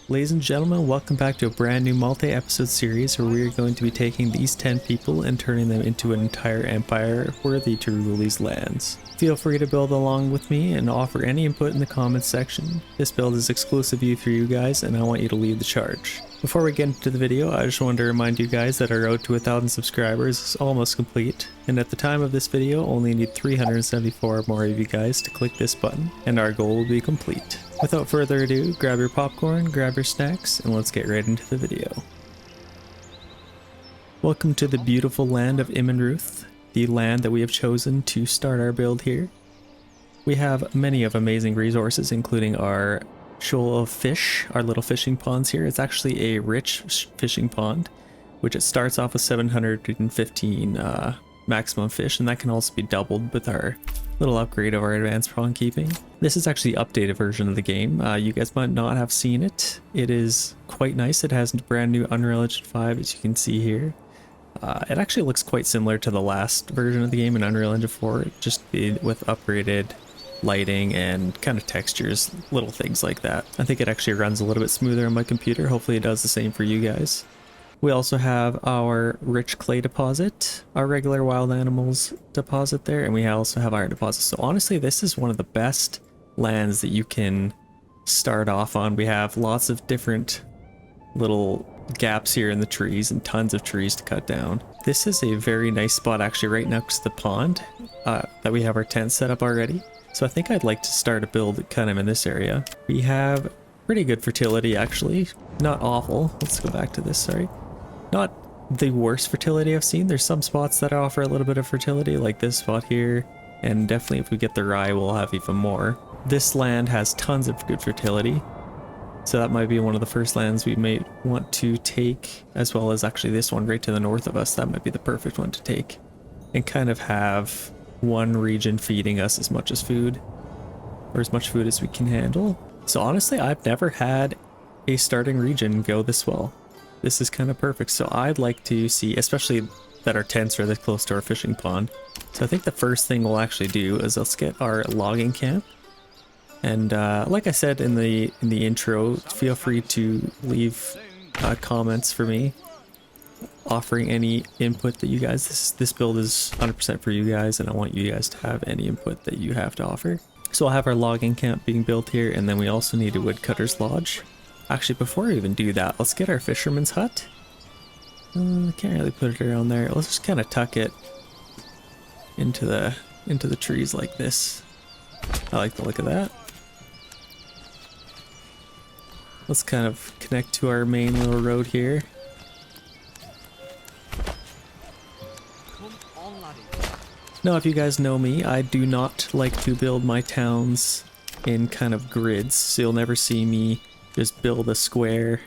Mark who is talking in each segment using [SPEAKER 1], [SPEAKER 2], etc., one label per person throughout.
[SPEAKER 1] Ladies and gentlemen, welcome back to a brand new multi-episode series where we are going to be taking these 10 people and turning them into an entire empire worthy to rule these lands. Feel free to build along with me and offer any input in the comments section. This build is exclusively for you guys and I want you to lead the charge. Before we get into the video, I just wanted to remind you guys that our road to 1,000 subscribers is almost complete, and at the time of this video only need 374 more of you guys to click this button, and our goal will be complete. Without further ado, grab your popcorn, grab your snacks, and let's get right into the video. Welcome to the beautiful land of Immenruth, the land that we have chosen to start our build here. We have many of amazing resources, including our shoal of fish, our little fishing ponds here. It's actually a rich fishing pond, which it starts off with 715 maximum fish, and that can also be doubled with our little upgrade of our advanced prawn keeping. This is actually the updated version of the game. You guys might not have seen it. It is quite nice. It has a brand new Unreal Engine 5, as you can see here. It actually looks quite similar to the last version of the game in Unreal Engine 4, just with upgraded lighting and kind of textures, little things like that. I think it actually runs a little bit smoother on my computer. Hopefully it does the same for you guys. We also have our rich clay deposit, our regular wild animals deposit there, and we also have iron deposit. So honestly, this is one of the best lands that you can start off on. We have lots of different little gaps here in the trees and tons of trees to cut down. This is a very nice spot actually right next to the pond that we have our tent set up already. So I think I'd like to start a build kind of in this area. We have pretty good fertility actually, not awful. Let's go back to this, sorry. Not the worst fertility I've seen. There's some spots that offer a little bit of fertility, like this spot here, and definitely if we get the rye we'll have even more. This land has tons of good fertility, so that might be one of the first lands we may want to take, as well as actually this one right to the north of us. That might be the perfect one to take and kind of have one region feeding us as much as food, or as much food as we can handle. So honestly, I've never had a starting region go this well. This is kind of perfect. So I'd like to see, especially that our tents are this close to our fishing pond. So I think the first thing we'll actually do is let's get our logging camp. And like I said in the intro, feel free to leave comments for me, offering any input that you guys, this build is 100% for you guys, and I want you guys to have any input that you have to offer. So I'll have our logging camp being built here, and then we also need a woodcutter's lodge. Actually, before we even do that, let's get our fisherman's hut. Can't really put it around there. Let's just kind of tuck it into the trees like this. I like the look of that. Let's kind of connect to our main little road here. Now, if you guys know me, I do not like to build my towns in kind of grids, so you'll never see me just build a square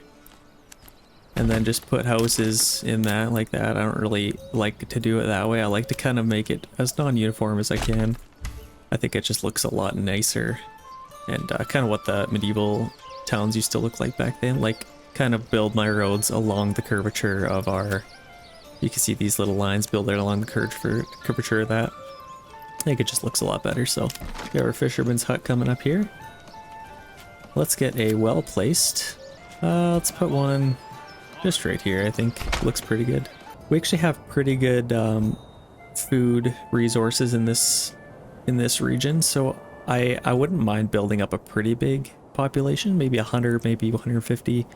[SPEAKER 1] and then just put houses in that like that. I don't really like to do it that way. I like to kind of make it as non-uniform as I can. I think it just looks a lot nicer, and kind of what the medieval towns used to look like back then. Like, kind of build my roads along the curvature of our, you can see these little lines, build it along the curvature of that. I think it just looks a lot better. So we have our fisherman's hut coming up here. Let's get a well placed. Let's put one just right here. I think looks pretty good. We actually have pretty good food resources in this region, so I wouldn't mind building up a pretty big population, maybe 100, maybe 150.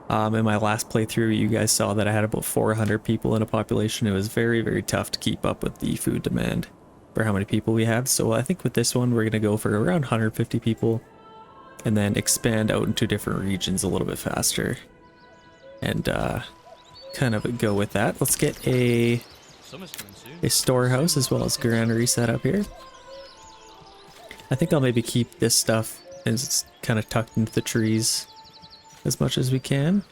[SPEAKER 1] In my last playthrough, you guys saw that I had about 400 people in a population. It was very, very tough to keep up with the food demand for how many people we have. So I think with this one, we're going to go for around 150 people and then expand out into different regions a little bit faster and kind of go with that. Let's get a storehouse as well as granary set up here. I think I'll maybe keep this stuff and it's kind of tucked into the trees as much as we can.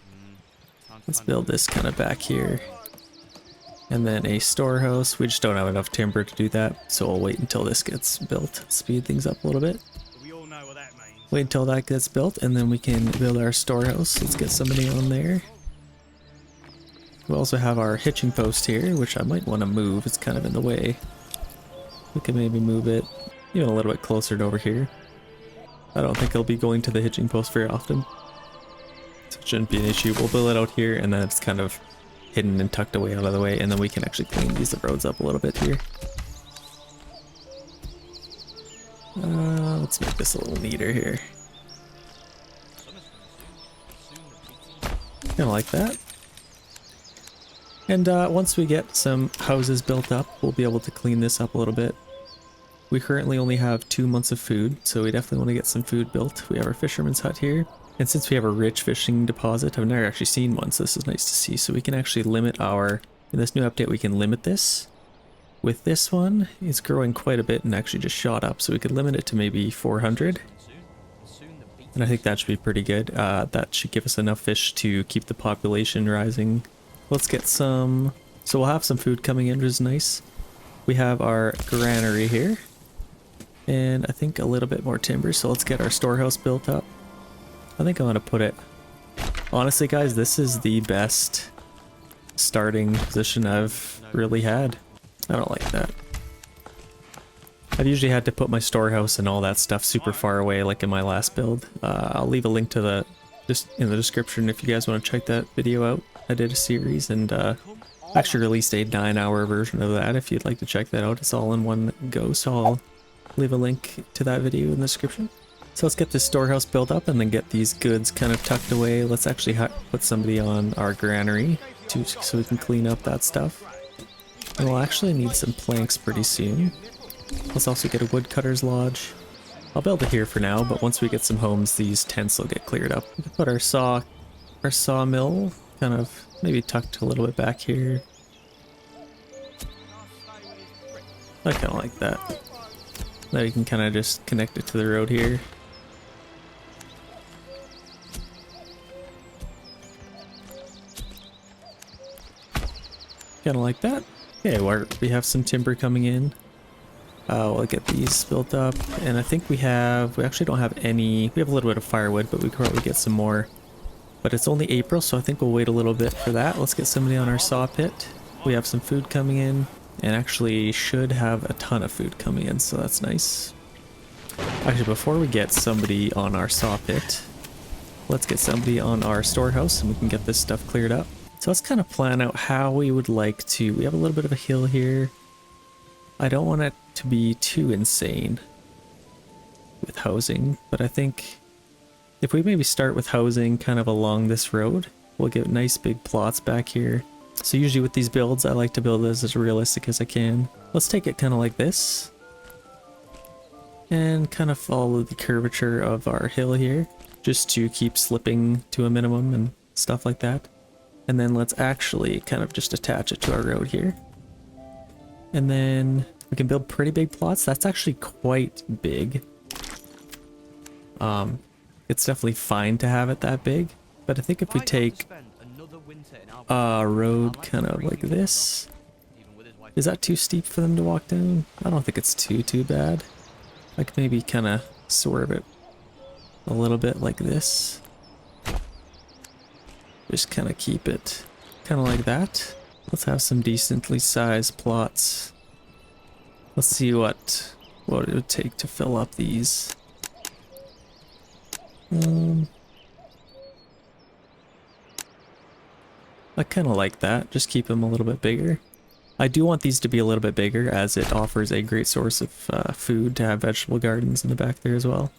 [SPEAKER 1] Let's build this kind of back here. And then a storehouse. We just don't have enough timber to do that, so I'll wait until this gets built. Speed things up a little bit. Wait until that gets built and then we can build our storehouse. Let's get somebody on there. We also have our hitching post here, which I might want to move. It's kind of in the way. We can maybe move it even a little bit closer to over here. I don't think I'll be going to the hitching post very often. shouldn't be an issue. We'll build it out here, and then it's kind of hidden and tucked away out of the way, and then we can actually clean these roads up a little bit here. Let's make this a little neater here. Kind of like that. And once we get some houses built up, we'll be able to clean this up a little bit. We currently only have 2 months of food, so we definitely want to get some food built. We have our fisherman's hut here. And since we have a rich fishing deposit, I've never actually seen one, so this is nice to see. So we can actually limit our, in this new update, we can limit this. With this one, it's growing quite a bit and actually just shot up, so we could limit it to maybe 400. And I think that should be pretty good. That should give us enough fish to keep the population rising. Let's get some, so we'll have some food coming in, which is nice. We have our granary here. And I think a little bit more timber, so let's get our storehouse built up. I think I'm gonna put it, honestly guys, this is the best starting position I've really had. I don't like that. I've usually had to put my storehouse and all that stuff super far away, like in my last build. I'll leave a link to the just in the description if you guys want to check that video out. I did a series and actually released a 9-hour version of that if you'd like to check that out. It's all in one go, so I'll leave a link to that video in the description. So let's get this storehouse built up and then get these goods kind of tucked away. Let's actually put somebody on our granary so we can clean up that stuff. And we'll actually need some planks pretty soon. Let's also get a woodcutter's lodge. I'll build it here for now, but once we get some homes, these tents will get cleared up. We can put our sawmill kind of maybe tucked a little bit back here. I kind of like that. Now you can kind of just connect it to the road here. Kind of like that. Okay, we have some timber coming in. We'll get these built up, and I think we actually don't have any, we have a little bit of firewood, but we could probably get some more. But it's only April, so I think we'll wait a little bit for that. Let's get somebody on our saw pit. We have some food coming in, and actually should have a ton of food coming in, so that's nice. Actually, before we get somebody on our saw pit, let's get somebody on our storehouse, and we can get this stuff cleared up. So let's kind of plan out how we would like to, we have a little bit of a hill here. I don't want it to be too insane with housing, but I think if we maybe start with housing kind of along this road, we'll get nice big plots back here. So usually with these builds, I like to build this as realistic as I can. Let's take it kind of like this and kind of follow the curvature of our hill here just to keep slipping to a minimum and stuff like that. And then let's actually kind of just attach it to our road here. And then we can build pretty big plots. That's actually quite big. It's definitely fine to have it that big, but I think if we take a road kind of like this, is that too steep for them to walk down? I don't think it's too bad. I could maybe kind of swerve it a little bit like this. Just kind of keep it kind of like that. Let's have some decently sized plots. Let's see what it would take to fill up these. I kind of like that. Just keep them a little bit bigger. I do want these to be a little bit bigger as it offers a great source of food to have vegetable gardens in the back there as well.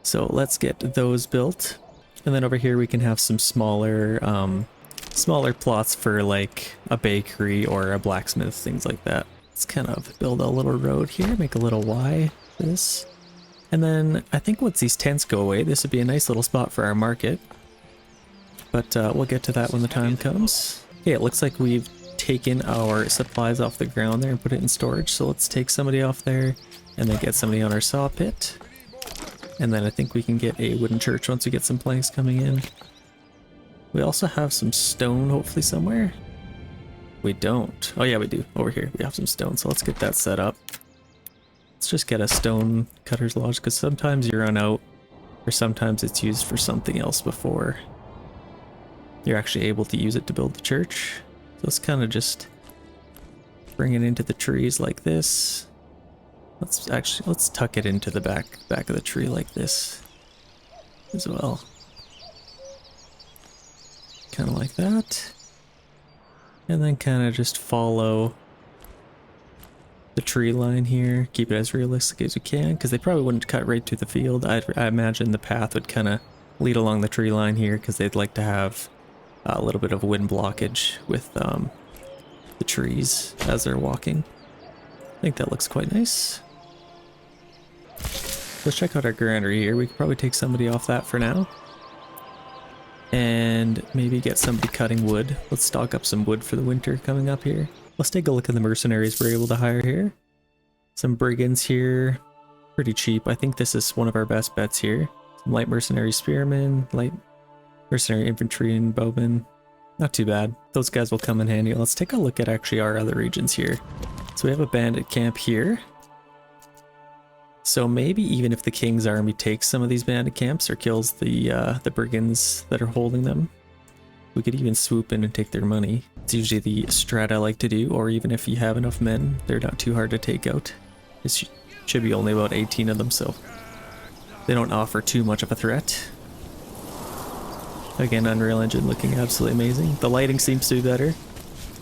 [SPEAKER 1] So let's get those built. And then over here we can have some smaller plots for like a bakery or a blacksmith, things like that. Let's kind of build a little road here, make a little Y for this. And then I think once these tents go away, this would be a nice little spot for our market. But we'll get to that when the time comes. Okay, it looks like we've taken our supplies off the ground there and put it in storage. So let's take somebody off there and then get somebody on our saw pit. And then I think we can get a wooden church once we get some planks coming in. We also have some stone hopefully somewhere. We don't. Oh yeah, we do. Over here we have some stone, so let's get that set up. Let's just get a stone cutter's lodge, because sometimes you run out, or sometimes it's used for something else before you're actually able to use it to build the church. So let's kind of just bring it into the trees like this. Let's tuck it into the back of the tree like this as well. kind of like that. And then kind of just follow the tree line here. Keep it as realistic as you can, because they probably wouldn't cut right through the field. I imagine the path would kind of lead along the tree line here, because they'd like to have a little bit of wind blockage with the trees as they're walking. I think that looks quite nice. Let's check out our granary here. We could probably take somebody off that for now. And maybe get somebody cutting wood. Let's stock up some wood for the winter coming up here. Let's take a look at the mercenaries we're able to hire here. Some brigands here. Pretty cheap. I think this is one of our best bets here. Some light mercenary spearmen, light mercenary infantry and bowmen. Not too bad. Those guys will come in handy. Let's take a look at actually our other regions here. So we have a bandit camp here. So maybe even if the king's army takes some of these bandit camps or kills the brigands that are holding them, we could even swoop in and take their money. It's usually the strat I like to do, or even if you have enough men, they're not too hard to take out. It should be only about 18 of them, so they don't offer too much of a threat. Again, Unreal Engine looking absolutely amazing. The lighting seems to be better.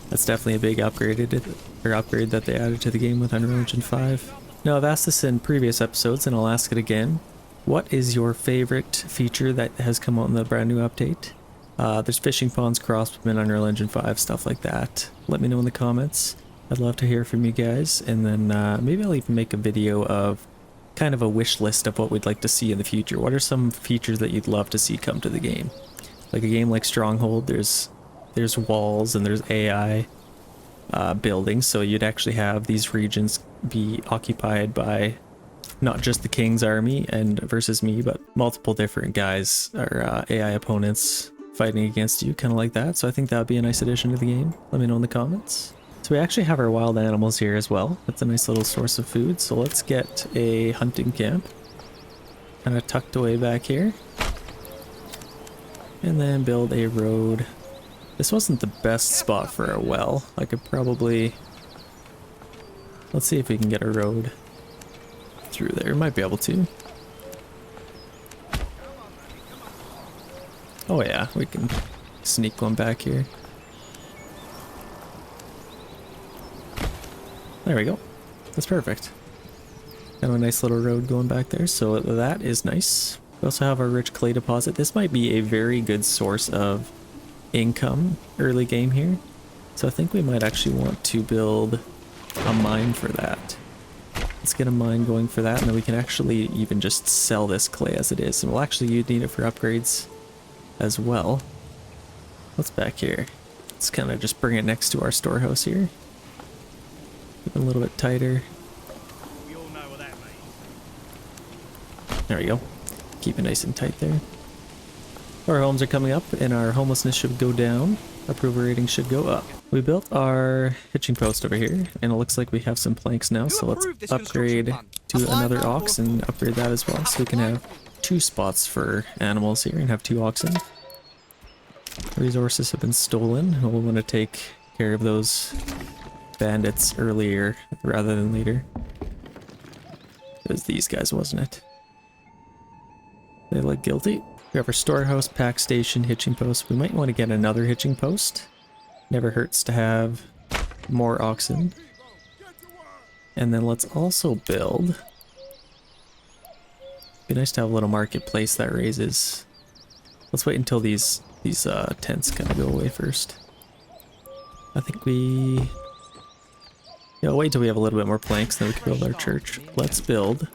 [SPEAKER 1] That's definitely a big upgrade that they added to the game with Unreal Engine 5. Now, I've asked this in previous episodes, and I'll ask it again. What is your favorite feature that has come out in the brand new update? There's fishing ponds, crossbowmen, Unreal Engine 5, stuff like that. Let me know in the comments. I'd love to hear from you guys, and then maybe I'll even make a video of kind of a wish list of what we'd like to see in the future. What are some features that you'd love to see come to the game? Like a game like Stronghold, there's walls and there's AI buildings, so you'd actually have these regions be occupied by not just the king's army and versus me, but multiple different guys or AI opponents fighting against you, kind of like that. So I think that would be a nice addition to the game. Let me know in the comments. So we actually have our wild animals here as well. That's a nice little source of food. So let's get a hunting camp kind of tucked away back here, and then build a road. This wasn't the best spot for a well. I could probably... Let's see if we can get a road through there. Might be able to. Oh yeah, we can sneak one back here. There we go. That's perfect. Got a nice little road going back there, so that is nice. We also have our rich clay deposit. This might be a very good source of income early game here, so I think we might actually want to build a mine for that. Let's get a mine going for that, and then we can actually even just sell this clay as it is, and we'll actually need it for upgrades as well. What's back here? Let's kind of just bring it next to our storehouse here. Keep it a little bit tighter. There we go. Keep it nice and tight there. Our homes are coming up, and our homelessness should go down. Approval rating should go up. We built our hitching post over here, and it looks like we have some planks now, so let's upgrade to another ox and upgrade that as well, so we can have 2 spots for animals here and have 2 oxen. Resources have been stolen, and we'll want to take care of those bandits earlier rather than later. It was these guys, wasn't it? They look guilty. We have our storehouse, pack station, hitching post. We might want to get another hitching post. Never hurts to have more oxen. And then let's also build... Be nice to have a little marketplace that raises... Let's wait until these tents kind of go away first. I think we... Yeah, wait until we have a little bit more planks, then we can build our church. Let's build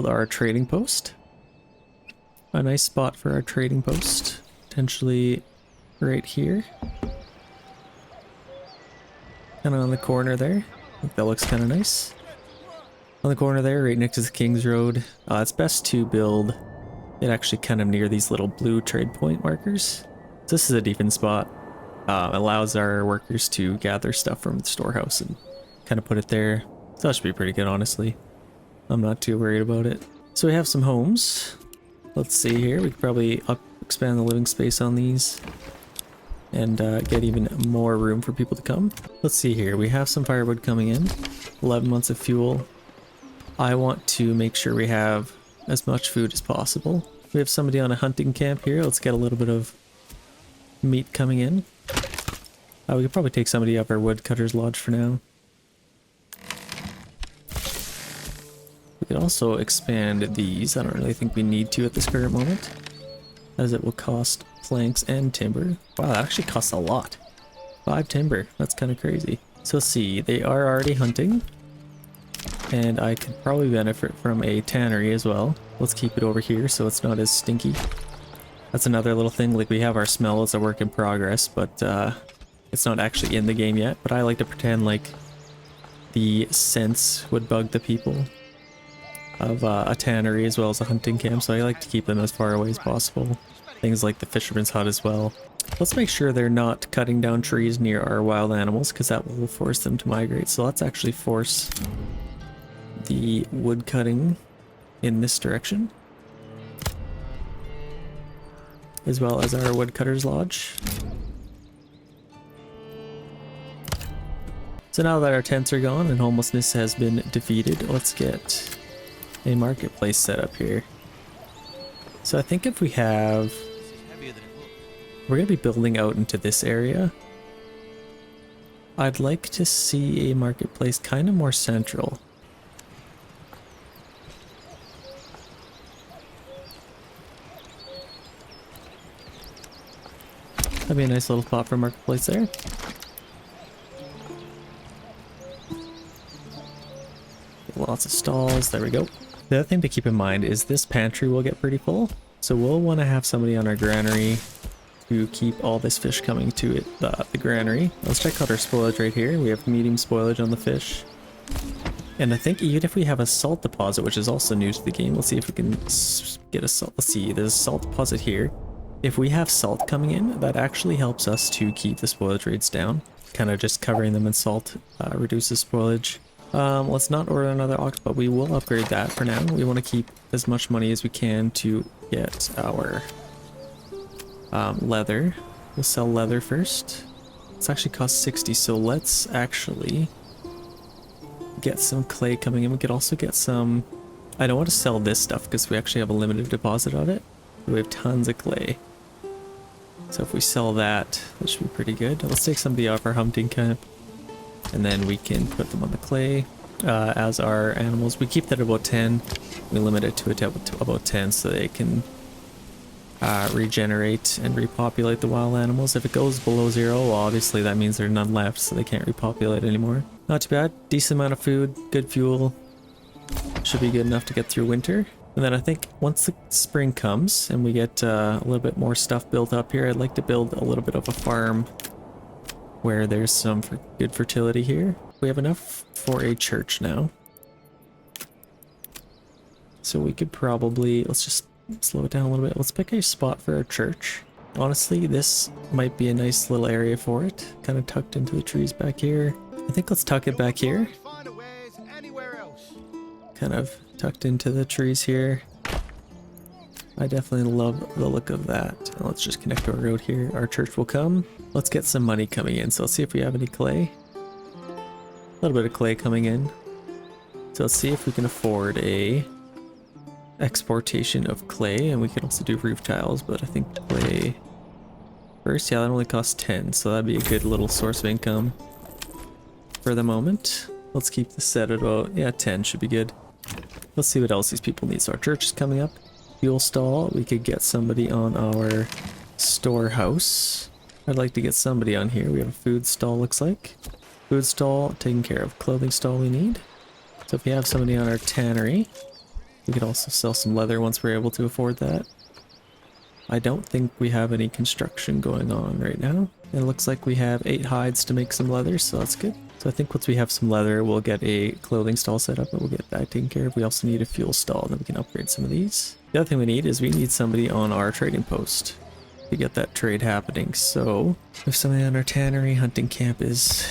[SPEAKER 1] our trading post. A nice spot for our trading post. Potentially right here. Kind of on the corner there. I think that looks kind of nice. On the corner there, right next to the King's Road. It's best to build it actually kind of near these little blue trade point markers. This is a decent spot. Allows our workers to gather stuff from the storehouse and kind of put it there. So that should be pretty good, honestly. I'm not too worried about it. So we have some homes. Let's see here, we could probably expand the living space on these and get even more room for people to come. Let's see here, we have some firewood coming in, 11 months of fuel. I want to make sure we have as much food as possible. We have somebody on a hunting camp here. Let's get a little bit of meat coming in. We could probably take somebody up our woodcutter's lodge for now. We could also expand these. I don't really think we need to at this current moment, as it will cost planks and timber. Wow, that actually costs a lot. 5 timber, that's kind of crazy. So let's see, they are already hunting, and I could probably benefit from a tannery as well. Let's keep it over here so it's not as stinky. That's another little thing, like we have our smell as a work in progress, but it's not actually in the game yet. But I like to pretend like the scents would bug the people of a tannery as well as a hunting camp, so I like to keep them as far away as possible. Things like the fisherman's hut as well. Let's make sure they're not cutting down trees near our wild animals, because that will force them to migrate. So let's actually force the wood cutting in this direction, as well as our woodcutter's lodge. So now that our tents are gone and homelessness has been defeated, let's get a marketplace set up here. So I think if we have... we're going to be building out into this area. I'd like to see a marketplace kind of more central. That'd be a nice little spot for a marketplace there. Lots of stalls, there we go. The other thing to keep in mind is this pantry will get pretty full, so we'll want to have somebody on our granary to keep all this fish coming to it, the granary. Let's check out our spoilage right here. We have medium spoilage on the fish. And I think even if we have a salt deposit, which is also new to the game, let's see if we can get a salt. Let's see, there's a salt deposit here. If we have salt coming in, that actually helps us to keep the spoilage rates down. Kind of just covering them in salt reduces spoilage. Let's not order another ox, but we will upgrade that for now. We want to keep as much money as we can to get our leather. We'll sell leather first. It's actually cost 60, so let's actually get some clay coming in. We could also get some... I don't want to sell this stuff because we actually have a limited deposit of it. We have tons of clay. So if we sell that, that should be pretty good. Let's take somebody off our hunting camp, and then we can put them on the clay as our animals. We keep that at about 10. We limit it to about 10 so they can regenerate and repopulate the wild animals. If it goes below 0, well, obviously that means there are none left, so they can't repopulate anymore. Not too bad. Decent amount of food, good fuel. Should be good enough to get through winter. And then I think once the spring comes and we get a little bit more stuff built up here, I'd like to build a little bit of a farm where there's some good fertility here. We have enough for a church now. So we could probably, let's just slow it down a little bit. Let's pick a spot for our church. Honestly, this might be a nice little area for it. Kind of tucked into the trees back here. I think let's tuck it back here. Kind of tucked into the trees here. I definitely love the look of that. Let's just connect to our road here. Our church will come. Let's get some money coming in. So let's see if we have any clay. A little bit of clay coming in. So let's see if we can afford a exportation of clay, and we can also do roof tiles, but I think clay first. Yeah, that only costs 10, so that'd be a good little source of income for the moment. Let's keep this set at about, yeah, 10 should be good. Let's see what else these people need. So our church is coming up. Fuel stall, we could get somebody on our storehouse. I'd like to get somebody on here. We have a food stall, looks like. Food stall taken care of. Clothing stall we need. So if we have somebody on our tannery, we could also sell some leather once we're able to afford that. I don't think we have any construction going on right now. It looks like we have 8 hides to make some leather, so that's good. So I think once we have some leather, we'll get a clothing stall set up and we'll get that taken care of. We also need a fuel stall, then we can upgrade some of these. The other thing we need is we need somebody on our trading post to get that trade happening. So if somebody on our tannery, hunting camp is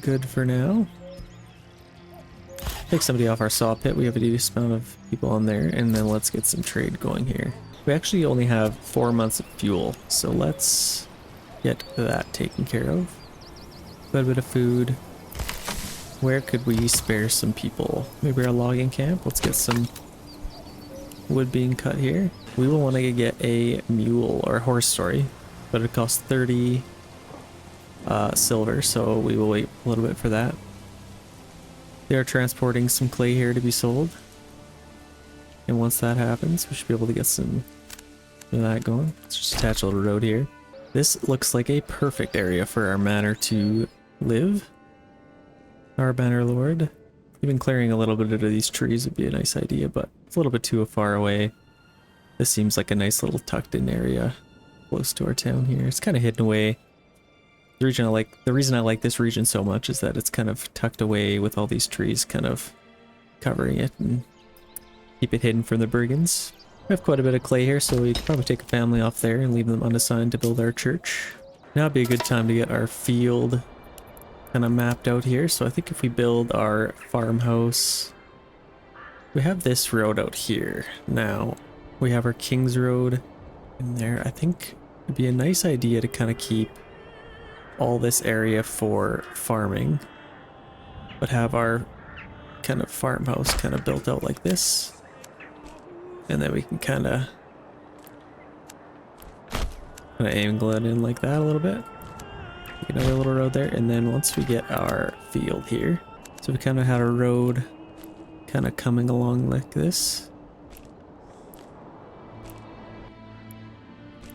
[SPEAKER 1] good for now. Take somebody off our saw pit. We have a decent amount of people on there, and then let's get some trade going here. We actually only have 4 months of fuel, so let's get that taken care of. Quite a bit of food. Where could we spare some people? Maybe our logging camp. Let's get some wood being cut here. We will want to get a mule, or a horse, sorry. but it costs 30 silver, so we will wait a little bit for that. They are transporting some clay here to be sold, and once that happens, we should be able to get some of that going. Let's just attach a little road here. This looks like a perfect area for our manor to live. Our banner lord. Even clearing a little bit of these trees would be a nice idea, but it's a little bit too far away. This seems like a nice little tucked in area close to our town here. It's kind of hidden away. The reason I like this region so much is that it's kind of tucked away with all these trees kind of covering it and keep it hidden from the brigands. We have quite a bit of clay here, so we could probably take a family off there and leave them unassigned to build our church. Now would be a good time to get our field kind of mapped out here. So I think if we build our farmhouse, we have this road out here. Now we have our King's Road in there. I think it'd be a nice idea to kind of keep all this area for farming, but have our kind of farmhouse kind of built out like this. And then we can kind of angle it in like that a little bit. Make another little road there, and then once we get our field here, so we kind of had a road kind of coming along like this.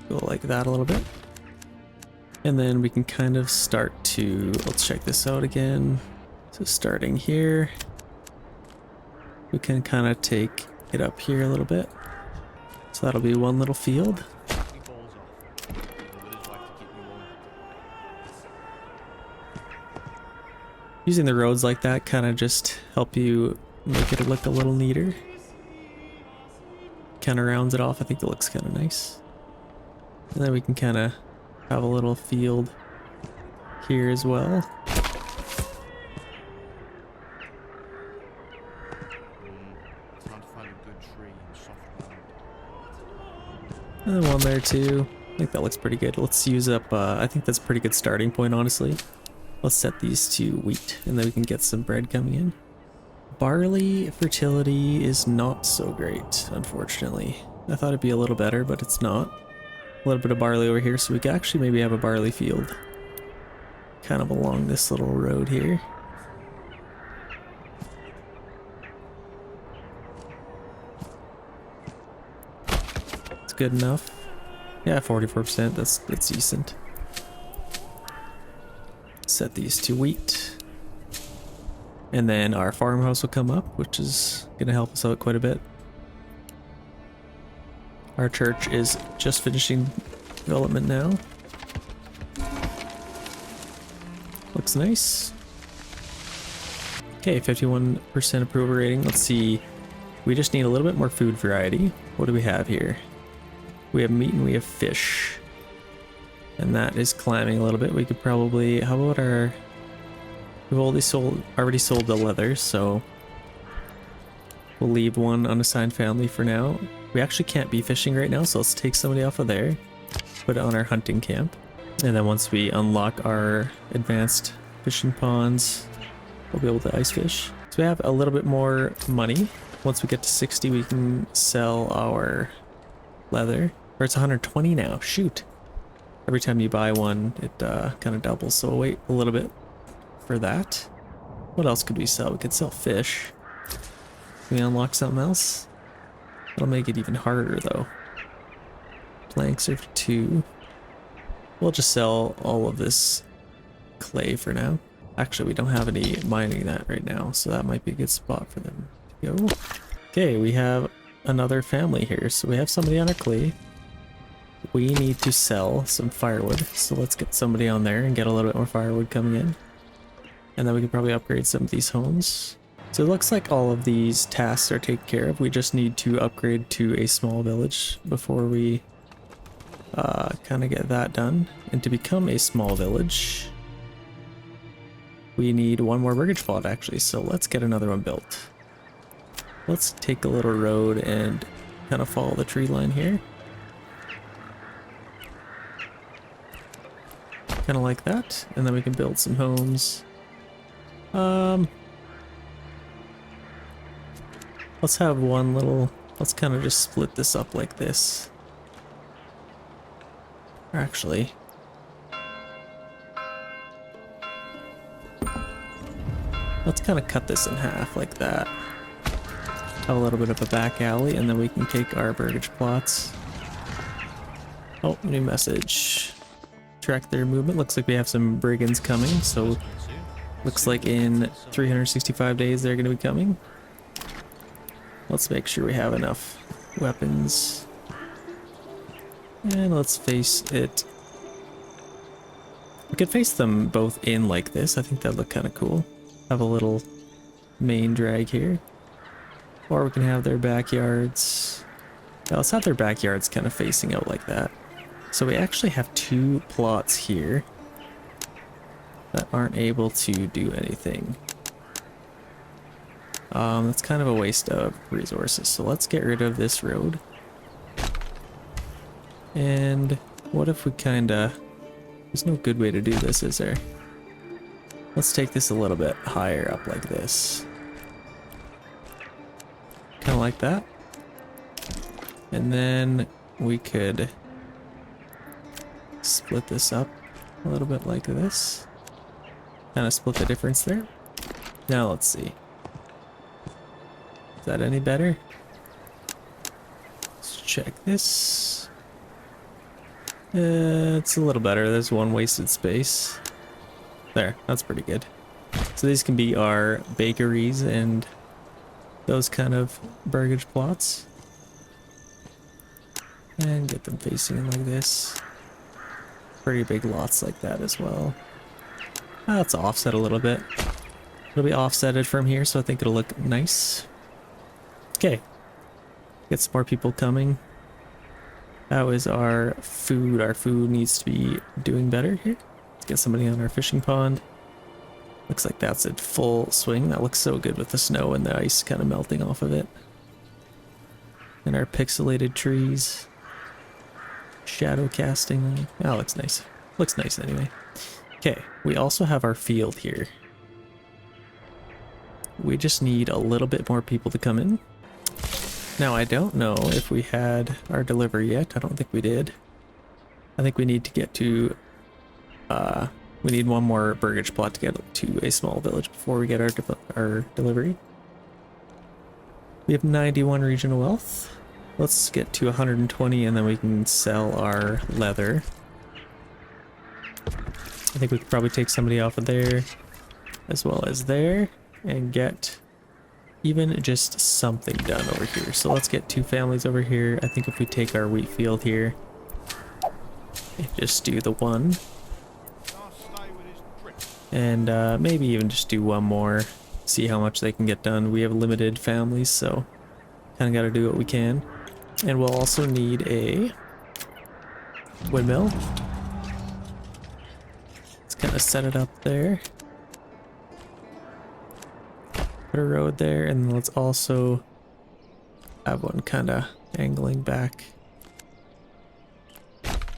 [SPEAKER 1] Go like that a little bit. And then we can kind of start to, let's check this out again. So starting here, we can kind of take it up here a little bit. So that'll be one little field. Using the roads like that kind of just help you make it look a little neater. Kind of rounds it off. I think it looks kind of nice. And then we can kind of have a little field here as well. And then one there too. I think that looks pretty good. Let's use up, I think that's a pretty good starting point, honestly. Let's set these to wheat, and then we can get some bread coming in. Barley fertility is not so great, unfortunately. I thought it'd be a little better, but it's not. A little bit of barley over here, so we could actually maybe have a barley field kind of along this little road here. It's good enough. Yeah, 44%, that's decent. Set these to wheat. And then our farmhouse will come up, which is going to help us out quite a bit. Our church is just finishing development now. Looks nice. Okay, 51% approval rating. Let's see. We just need a little bit more food variety. What do we have here? We have meat and we have fish. And that is climbing a little bit. We could probably, how about our, we've already sold the leather, so we'll leave one unassigned family for now. We actually can't be fishing right now, so let's take somebody off of there, put it on our hunting camp. And then once we unlock our advanced fishing ponds, we'll be able to ice fish. So we have a little bit more money. Once we get to 60, we can sell our leather. Or it's 120 now, shoot. Every time you buy one, it kind of doubles, so we'll wait a little bit for that. What else could we sell? We could sell fish. Can we unlock something else? It'll make it even harder though. Planks are 2. We'll just sell all of this clay for now. Actually, we don't have any mining that right now, so that might be a good spot for them to go. Okay, we have another family here. So we have somebody on our clay. We need to sell some firewood, so let's get somebody on there and get a little bit more firewood coming in. And then we can probably upgrade some of these homes. So it looks like all of these tasks are taken care of. We just need to upgrade to a small village before we kind of get that done. And to become a small village, we need one more briggage plot actually, so let's get another one built. Let's take a little road and kind of follow the tree line here. Kind of like that, and then we can build some homes. Let's have one little, let's kind of just split this up like this. Or actually, let's kind of cut this in half like that. Have a little bit of a back alley, and then we can take our burgage plots. Oh, new message. Track their movement. Looks like we have some brigands coming, so looks like in 365 days they're going to be coming. Let's make sure we have enough weapons. And let's face it. We could face them both in like this. I think that'd look kind of cool. Have a little main drag here. Or we can have their backyards. Yeah, let's have their backyards kind of facing out like that. So we actually have two plots here that aren't able to do anything. That's kind of a waste of resources. So let's get rid of this road. And what if we kinda... There's no good way to do this, is there? Let's take this a little bit higher up like this. Kind of like that. And then we could split this up a little bit like this. Kind of split the difference there. Now let's see. Is that any better? Let's check this. It's a little better. There's one wasted space. There, that's pretty good. So these can be our bakeries and those kind of burgage plots. And get them facing like this. Pretty big lots like that as well. Let's offset a little bit. It'll be offsetted from here, so I think it'll look nice. Okay. Get some more people coming. How is our food? Our food needs to be doing better here. Let's get somebody on our fishing pond. Looks like that's in full swing. That looks so good with the snow and the ice kind of melting off of it. And our pixelated trees. Shadow casting. That looks nice. Looks nice anyway. Okay, we also have our field here. We just need a little bit more people to come in. Now, I don't know if we had our delivery yet. I don't think we did. I think we need to get to... we need one more burgage plot to get to a small village before we get our delivery. We have 91 regional wealth. Let's get to 120 and then we can sell our leather. I think we could probably take somebody off of there as well as there and get even just something done over here. So let's get two families over here. I think if we take our wheat field here and just do the one and maybe even just do one more, see how much they can get done. We have limited families, so kind of got to do what we can. And we'll also need a windmill. Let's kind of set it up there. Put a road there, and let's also have one kind of angling back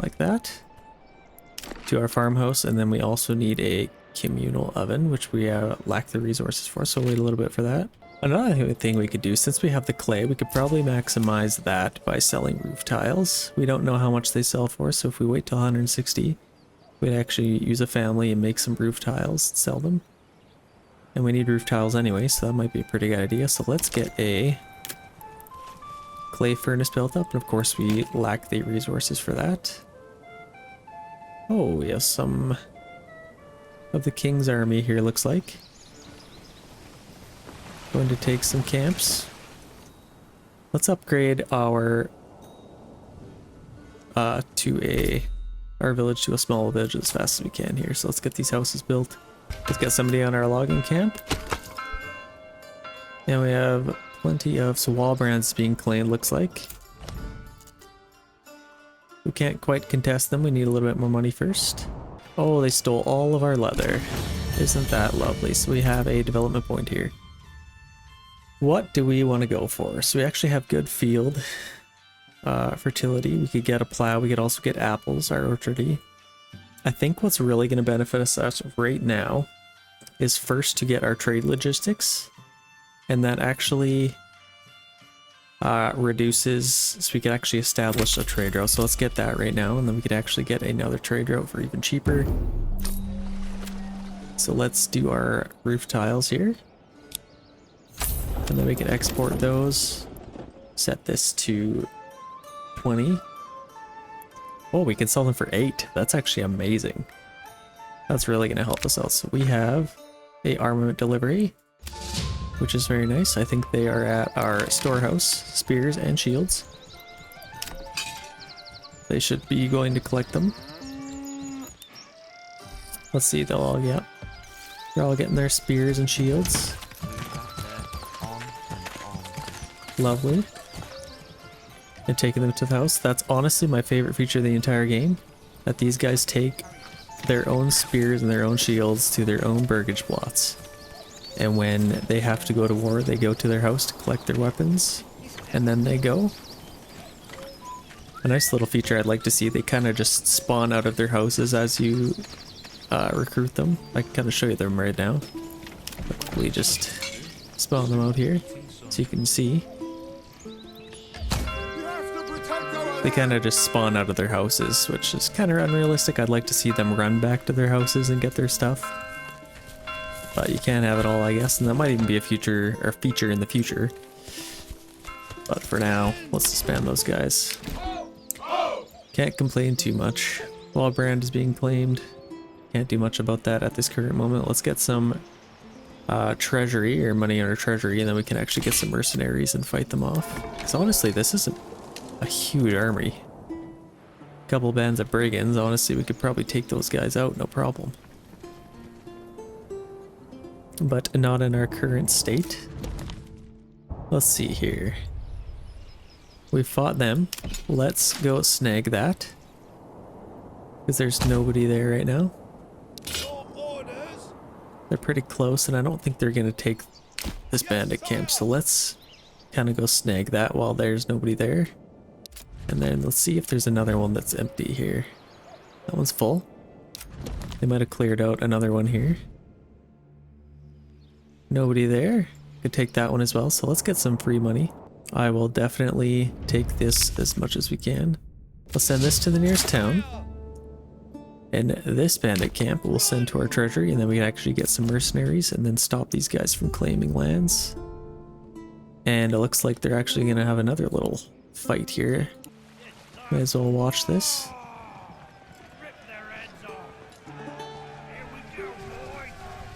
[SPEAKER 1] like that to our farmhouse. And then we also need a communal oven, which we lack the resources for, so we'll wait a little bit for that. Another thing we could do, since we have the clay, we could probably maximize that by selling roof tiles. We don't know how much they sell for, so if we wait till 160, we'd actually use a family and make some roof tiles and sell them. And we need roof tiles anyway, so that might be a pretty good idea. So let's get a clay furnace built up, and of course we lack the resources for that. Oh, we have some of the king's army here, looks like. Going to take some camps. Let's upgrade our our village to a small village as fast as we can here. So let's get these houses built. Let's get somebody on our logging camp. And we have plenty of wall brands being claimed, looks like. We can't quite contest them. We need a little bit more money first. Oh, they stole all of our leather. Isn't that lovely? So we have a development point here. What do we want to go for? So we actually have good field fertility. We could get a plow. We could also get apples, our orchardy. I think what's really going to benefit us right now is first to get our trade logistics. And that actually reduces, so we could actually establish a trade route. So let's get that right now, and then we could actually get another trade route for even cheaper. So let's do our roof tiles here. And then we can export those. Set this to 20. Oh, we can sell them for 8. That's actually amazing. That's really going to help us out. So we have a armament delivery, which is very nice. I think they are at our storehouse, spears and shields. They should be going to collect them. Let's see, they'll all get. They're all getting their spears and shields. Lovely. And taking them to the house. That's honestly my favorite feature of the entire game. That these guys take their own spears and their own shields to their own burgage plots. And when they have to go to war, they go to their house to collect their weapons. And then they go. A nice little feature I'd like to see. They kind of just spawn out of their houses as you recruit them. I can kind of show you them right now. We just spawn them out here so you can see. They kind of just spawn out of their houses, which is kind of unrealistic. I'd like to see them run back to their houses and get their stuff. But you can't have it all, I guess, and that might even be a feature in the future. But for now, let's spam those guys. Can't complain too much. Wall brand is being claimed. Can't do much about that at this current moment. Let's get some treasury, or money in our treasury, and then we can actually get some mercenaries and fight them off. Because honestly, this isn't a huge army. Couple bands of brigands, honestly, we could probably take those guys out, no problem. But not in our current state. Let's see here. We fought them. Let's go snag that. Because there's nobody there right now. They're pretty close, and I don't think they're going to take this bandit camp. So let's kind of go snag that while there's nobody there. And then let's see if there's another one that's empty here. That one's full. They might have cleared out another one here. Nobody there. Could take that one as well. So let's get some free money. I will definitely take this as much as we can. We'll send this to the nearest town. And this bandit camp we'll send to our treasury, and then we can actually get some mercenaries and then stop these guys from claiming lands. And it looks like they're actually going to have another little fight here. Might as well watch this.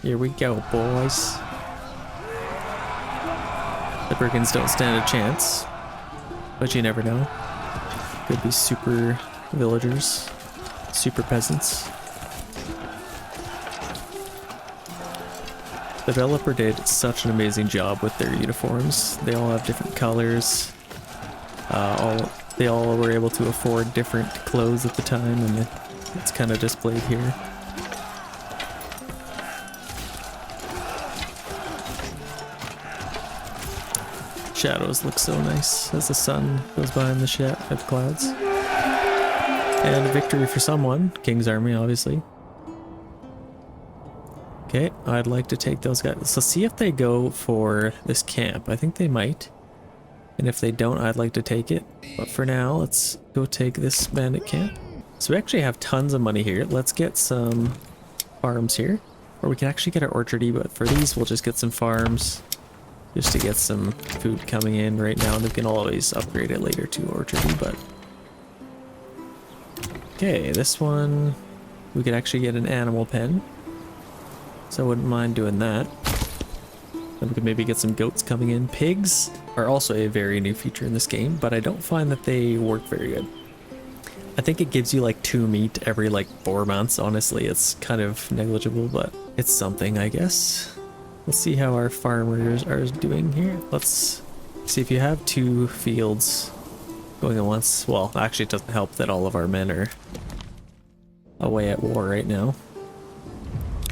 [SPEAKER 1] Here we go, boys. The brigands don't stand a chance, but you never know. Could be super villagers, super peasants. The developer did such an amazing job with their uniforms. They all have different colors. They all were able to afford different clothes at the time, and it's kind of displayed here. Shadows look so nice as the sun goes behind the clouds. And a victory for someone. King's army, obviously. Okay, I'd like to take those guys. So see if they go for this camp. I think they might. And if they don't, I'd like to take it. But for now, let's go take this bandit camp. So we actually have tons of money here. Let's get some farms here. Or we can actually get our orchardy, but for these, we'll just get some farms. Just to get some food coming in right now. And we can always upgrade it later to orchardy, but... Okay, this one... We could actually get an animal pen. So I wouldn't mind doing that. Then we could maybe get some goats coming in. Pigs are also a very new feature in this game, but I don't find that they work very good. I think it gives you like 2 meat every like 4 months. Honestly, it's kind of negligible, but it's something, I guess. Let's see how our farmers are doing here. Let's see if you have 2 fields going at once. Well, actually it doesn't help that all of our men are away at war right now.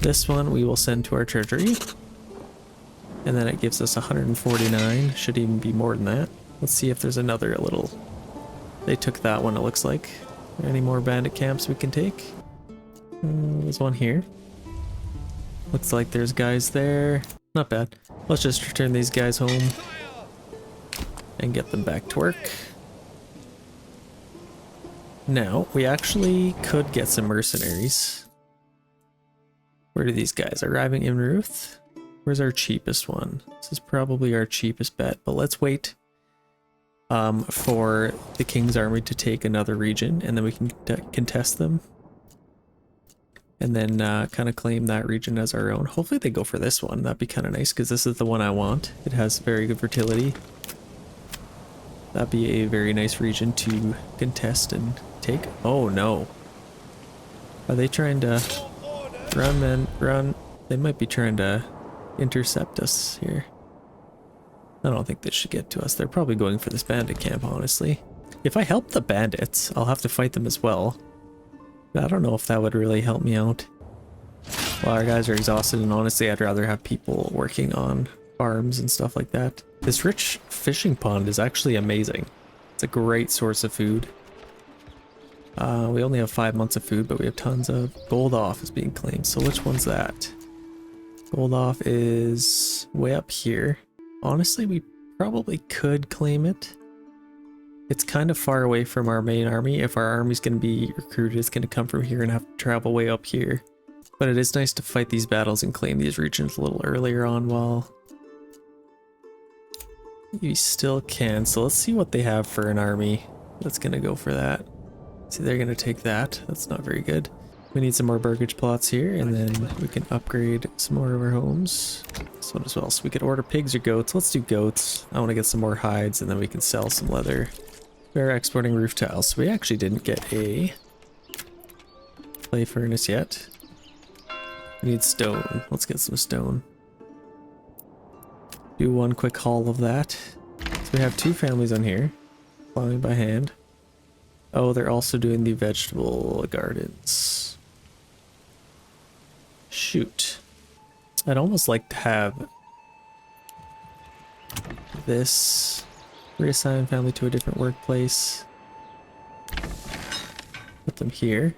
[SPEAKER 1] This one we will send to our treasury. And then it gives us 149. Should even be more than that. Let's see if there's another little... They took that one, it looks like. Are there any more bandit camps we can take? There's one here. Looks like there's guys there. Not bad. Let's just return these guys home. and get them back to work. Now, we actually could get some mercenaries. Where do these guys? Arriving in Ruth? Where's our cheapest one? This is probably our cheapest bet, but let's wait for the King's army to take another region, and then we can contest them. And then kind of claim that region as our own. Hopefully they go for this one. That'd be kind of nice, because this is the one I want. It has very good fertility. That'd be a very nice region to contest and take. Oh no. Are they trying to... Run, man, run. They might be trying to intercept us here. I don't think this should get to us. They're probably going for this bandit camp, honestly. If I help the bandits, I'll have to fight them as well. I don't know if that would really help me out. Well, our guys are exhausted, and honestly, I'd rather have people working on farms and stuff like that. This rich fishing pond is actually amazing. It's a great source of food. We only have 5 months of food, but we have tons of... Gold off is being claimed. So which one's that? Gold off is way up here. Honestly, we probably could claim it. It's kind of far away from our main army. If our army's going to be recruited, it's going to come from here and have to travel way up here. But it is nice to fight these battles and claim these regions a little earlier on while you still can. So let's see what they have for an army that's going to go for that. See, they're going to take that. That's not very good. We need some more burgage plots here, and then we can upgrade some more of our homes. This one as well. So we could order pigs or goats. Let's do goats. I want to get some more hides, and then we can sell some leather. We're exporting roof tiles. So we actually didn't get a clay furnace yet. We need stone. Let's get some stone. Do one quick haul of that. So we have 2 families on here. Plowing by hand. Oh, they're also doing the vegetable gardens. Shoot. I'd almost like to have this reassign family to a different workplace. Put them here.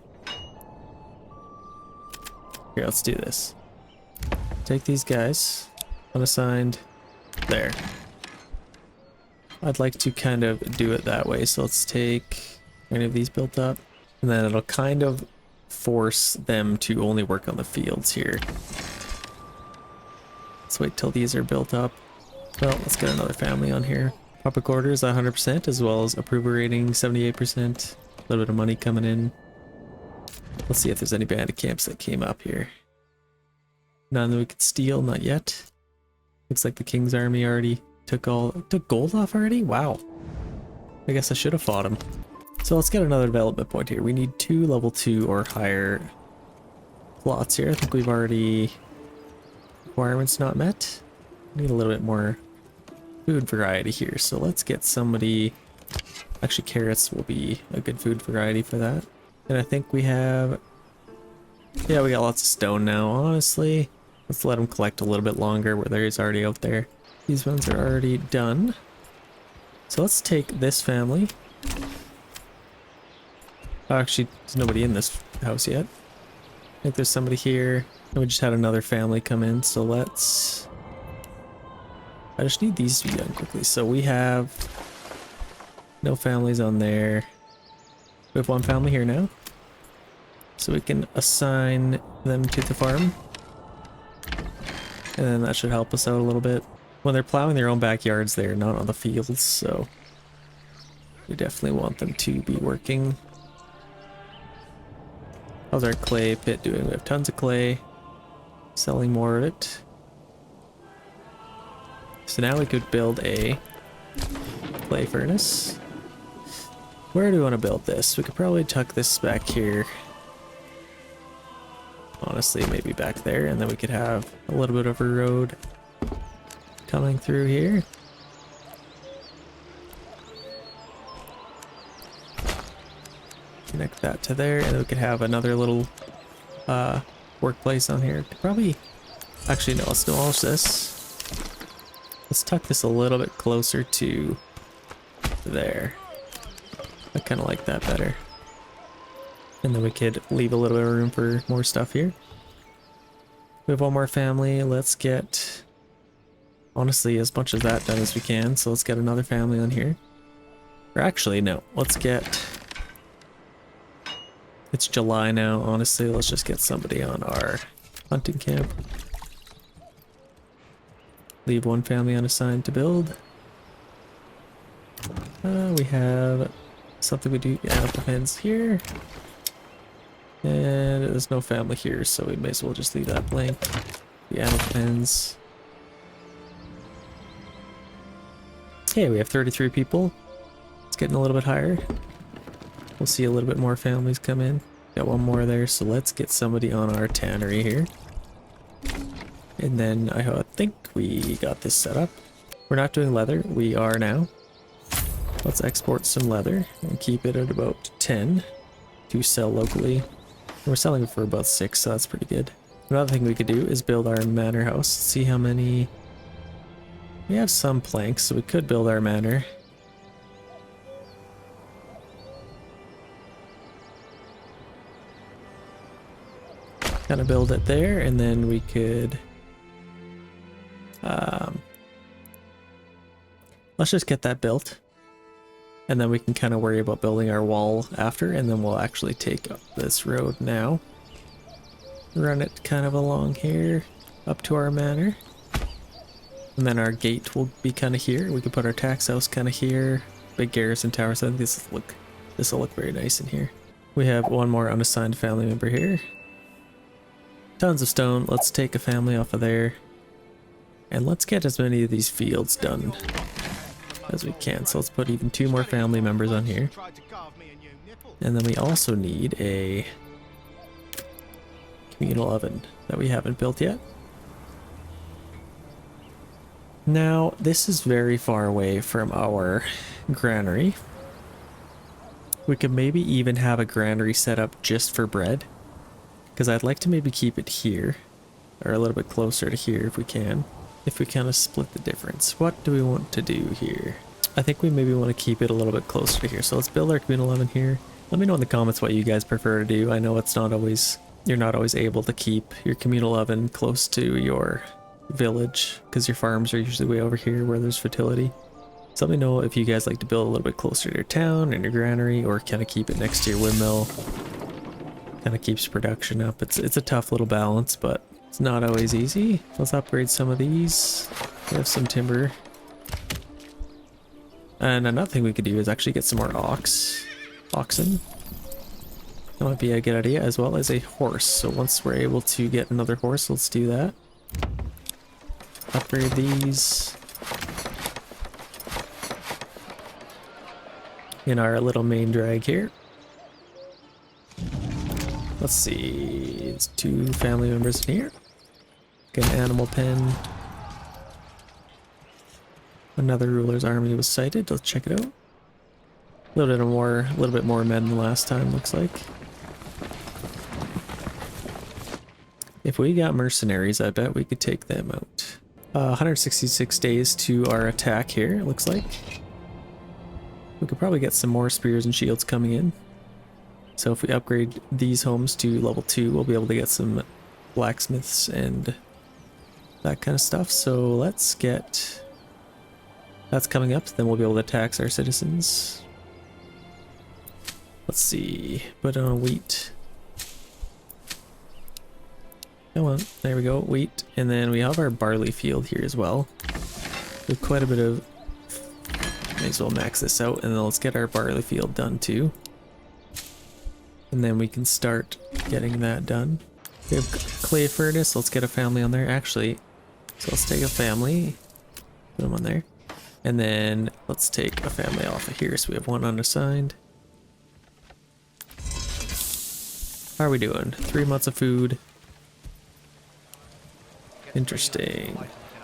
[SPEAKER 1] Here, let's do this. Take these guys. Unassigned. There. I'd like to kind of do it that way. So let's take any of these built up. And then it'll kind of force them to only work on the fields here. Let's wait till these are built up. Well, let's get another family on here. Public orders 100%, as well as approval rating 78%. A little bit of money coming in. Let's see if there's any bandit camps that came up here. None that we could steal, not yet. Looks like the King's army already took gold off already? Wow. I guess I should have fought him. So let's get another development point here. We need 2 level 2 or higher plots here. I think we've already... Requirements not met. Need a little bit more food variety here. So let's get somebody... Actually, carrots will be a good food variety for that. And I think we have... Yeah, we got lots of stone now, honestly. Let's let them collect a little bit longer where there is already out there. These ones are already done. So let's take this family. Oh, actually, there's nobody in this house yet. I think there's somebody here. And we just had another family come in, so let's... I just need these to be done quickly. So we have no families on there. We have 1 family here now. So we can assign them to the farm. And then that should help us out a little bit. When they're plowing their own backyards, they're not on the fields, so we definitely want them to be working. How's our clay pit doing? We have tons of clay. Selling more of it. So now we could build a clay furnace. Where do we want to build this? We could probably tuck this back here. Honestly, maybe back there, and then we could have a little bit of a road coming through here. Connect that to there, and we could have another little workplace on here. Could probably... Actually, no, let's demolish this. Let's tuck this a little bit closer to there. I kind of like that better. And then we could leave a little bit of room for more stuff here. We have 1 more family. Let's get honestly as much of that done as we can. So let's get another family on here. Or actually, no. Let's get... It's July now, honestly. Let's just get somebody on our hunting camp. Leave one family unassigned to build. We have something we do. Yeah, depends here. And there's no family here, so we may as well just leave that blank. The animal pens. Okay, we have 33 people. It's getting a little bit higher. We'll see a little bit more families come in. Got one more there, so let's get somebody on our tannery here. And then I think we got this set up. We're not doing leather, we are now. Let's export some leather and keep it at about 10 to sell locally. We're selling it for about 6, so that's pretty good. Another thing we could do is build our manor house. See how many... We have some planks, so we could build our manor. Kind of build it there, and then we could... let's just get that built. And then we can kind of worry about building our wall after, and then we'll actually take up this road now. Run it kind of along here, up to our manor. And then our gate will be kind of here. We can put our tax house kind of here. Big garrison tower, so I think this will look very nice in here. We have one more unassigned family member here. Tons of stone. Let's take a family off of there. And let's get as many of these fields done as we can. So let's put even 2 more family members on here. And then we also need a communal oven that we haven't built yet. Now, this is very far away from our granary. We could maybe even have a granary set up just for bread, because I'd like to maybe keep it here, or a little bit closer to here if we can. If we kind of split the difference. What do we want to do here? I think we maybe want to keep it a little bit closer to here. So let's build our communal oven here. Let me know in the comments what you guys prefer to do. I know it's not always, you're not always able to keep your communal oven close to your village, because your farms are usually way over here where there's fertility. So let me know if you guys like to build a little bit closer to your town and your granary, or kind of keep it next to your windmill. Kind of keeps production up. It's a tough little balance, but it's not always easy. Let's upgrade some of these. We have some timber. And another thing we could do is actually get some more oxen. That might be a good idea, as well as a horse. So once we're able to get another horse, let's do that. Upgrade these. In our little main drag here. Let's see, it's 2 family members in here. Get an animal pen. Another ruler's army was sighted. Let's check it out. A little bit more men than last time, looks like. If we got mercenaries, I bet we could take them out. 166 days to our attack here, it looks like. We could probably get some more spears and shields coming in. So if we upgrade these homes to level 2, we'll be able to get some blacksmiths and that kind of stuff. So let's get... That's coming up, then we'll be able to tax our citizens. Let's see, put on wheat. Come on, there we go, wheat. And then we have our barley field here as well. We have quite a bit of... May as well max this out, and then let's get our barley field done too. And then we can start getting that done. We have clay furnace, let's get a family on there. Actually, so let's take a family, put them on there. And then let's take a family off of here, so we have 1 unassigned. How are we doing? 3 months of food. Interesting.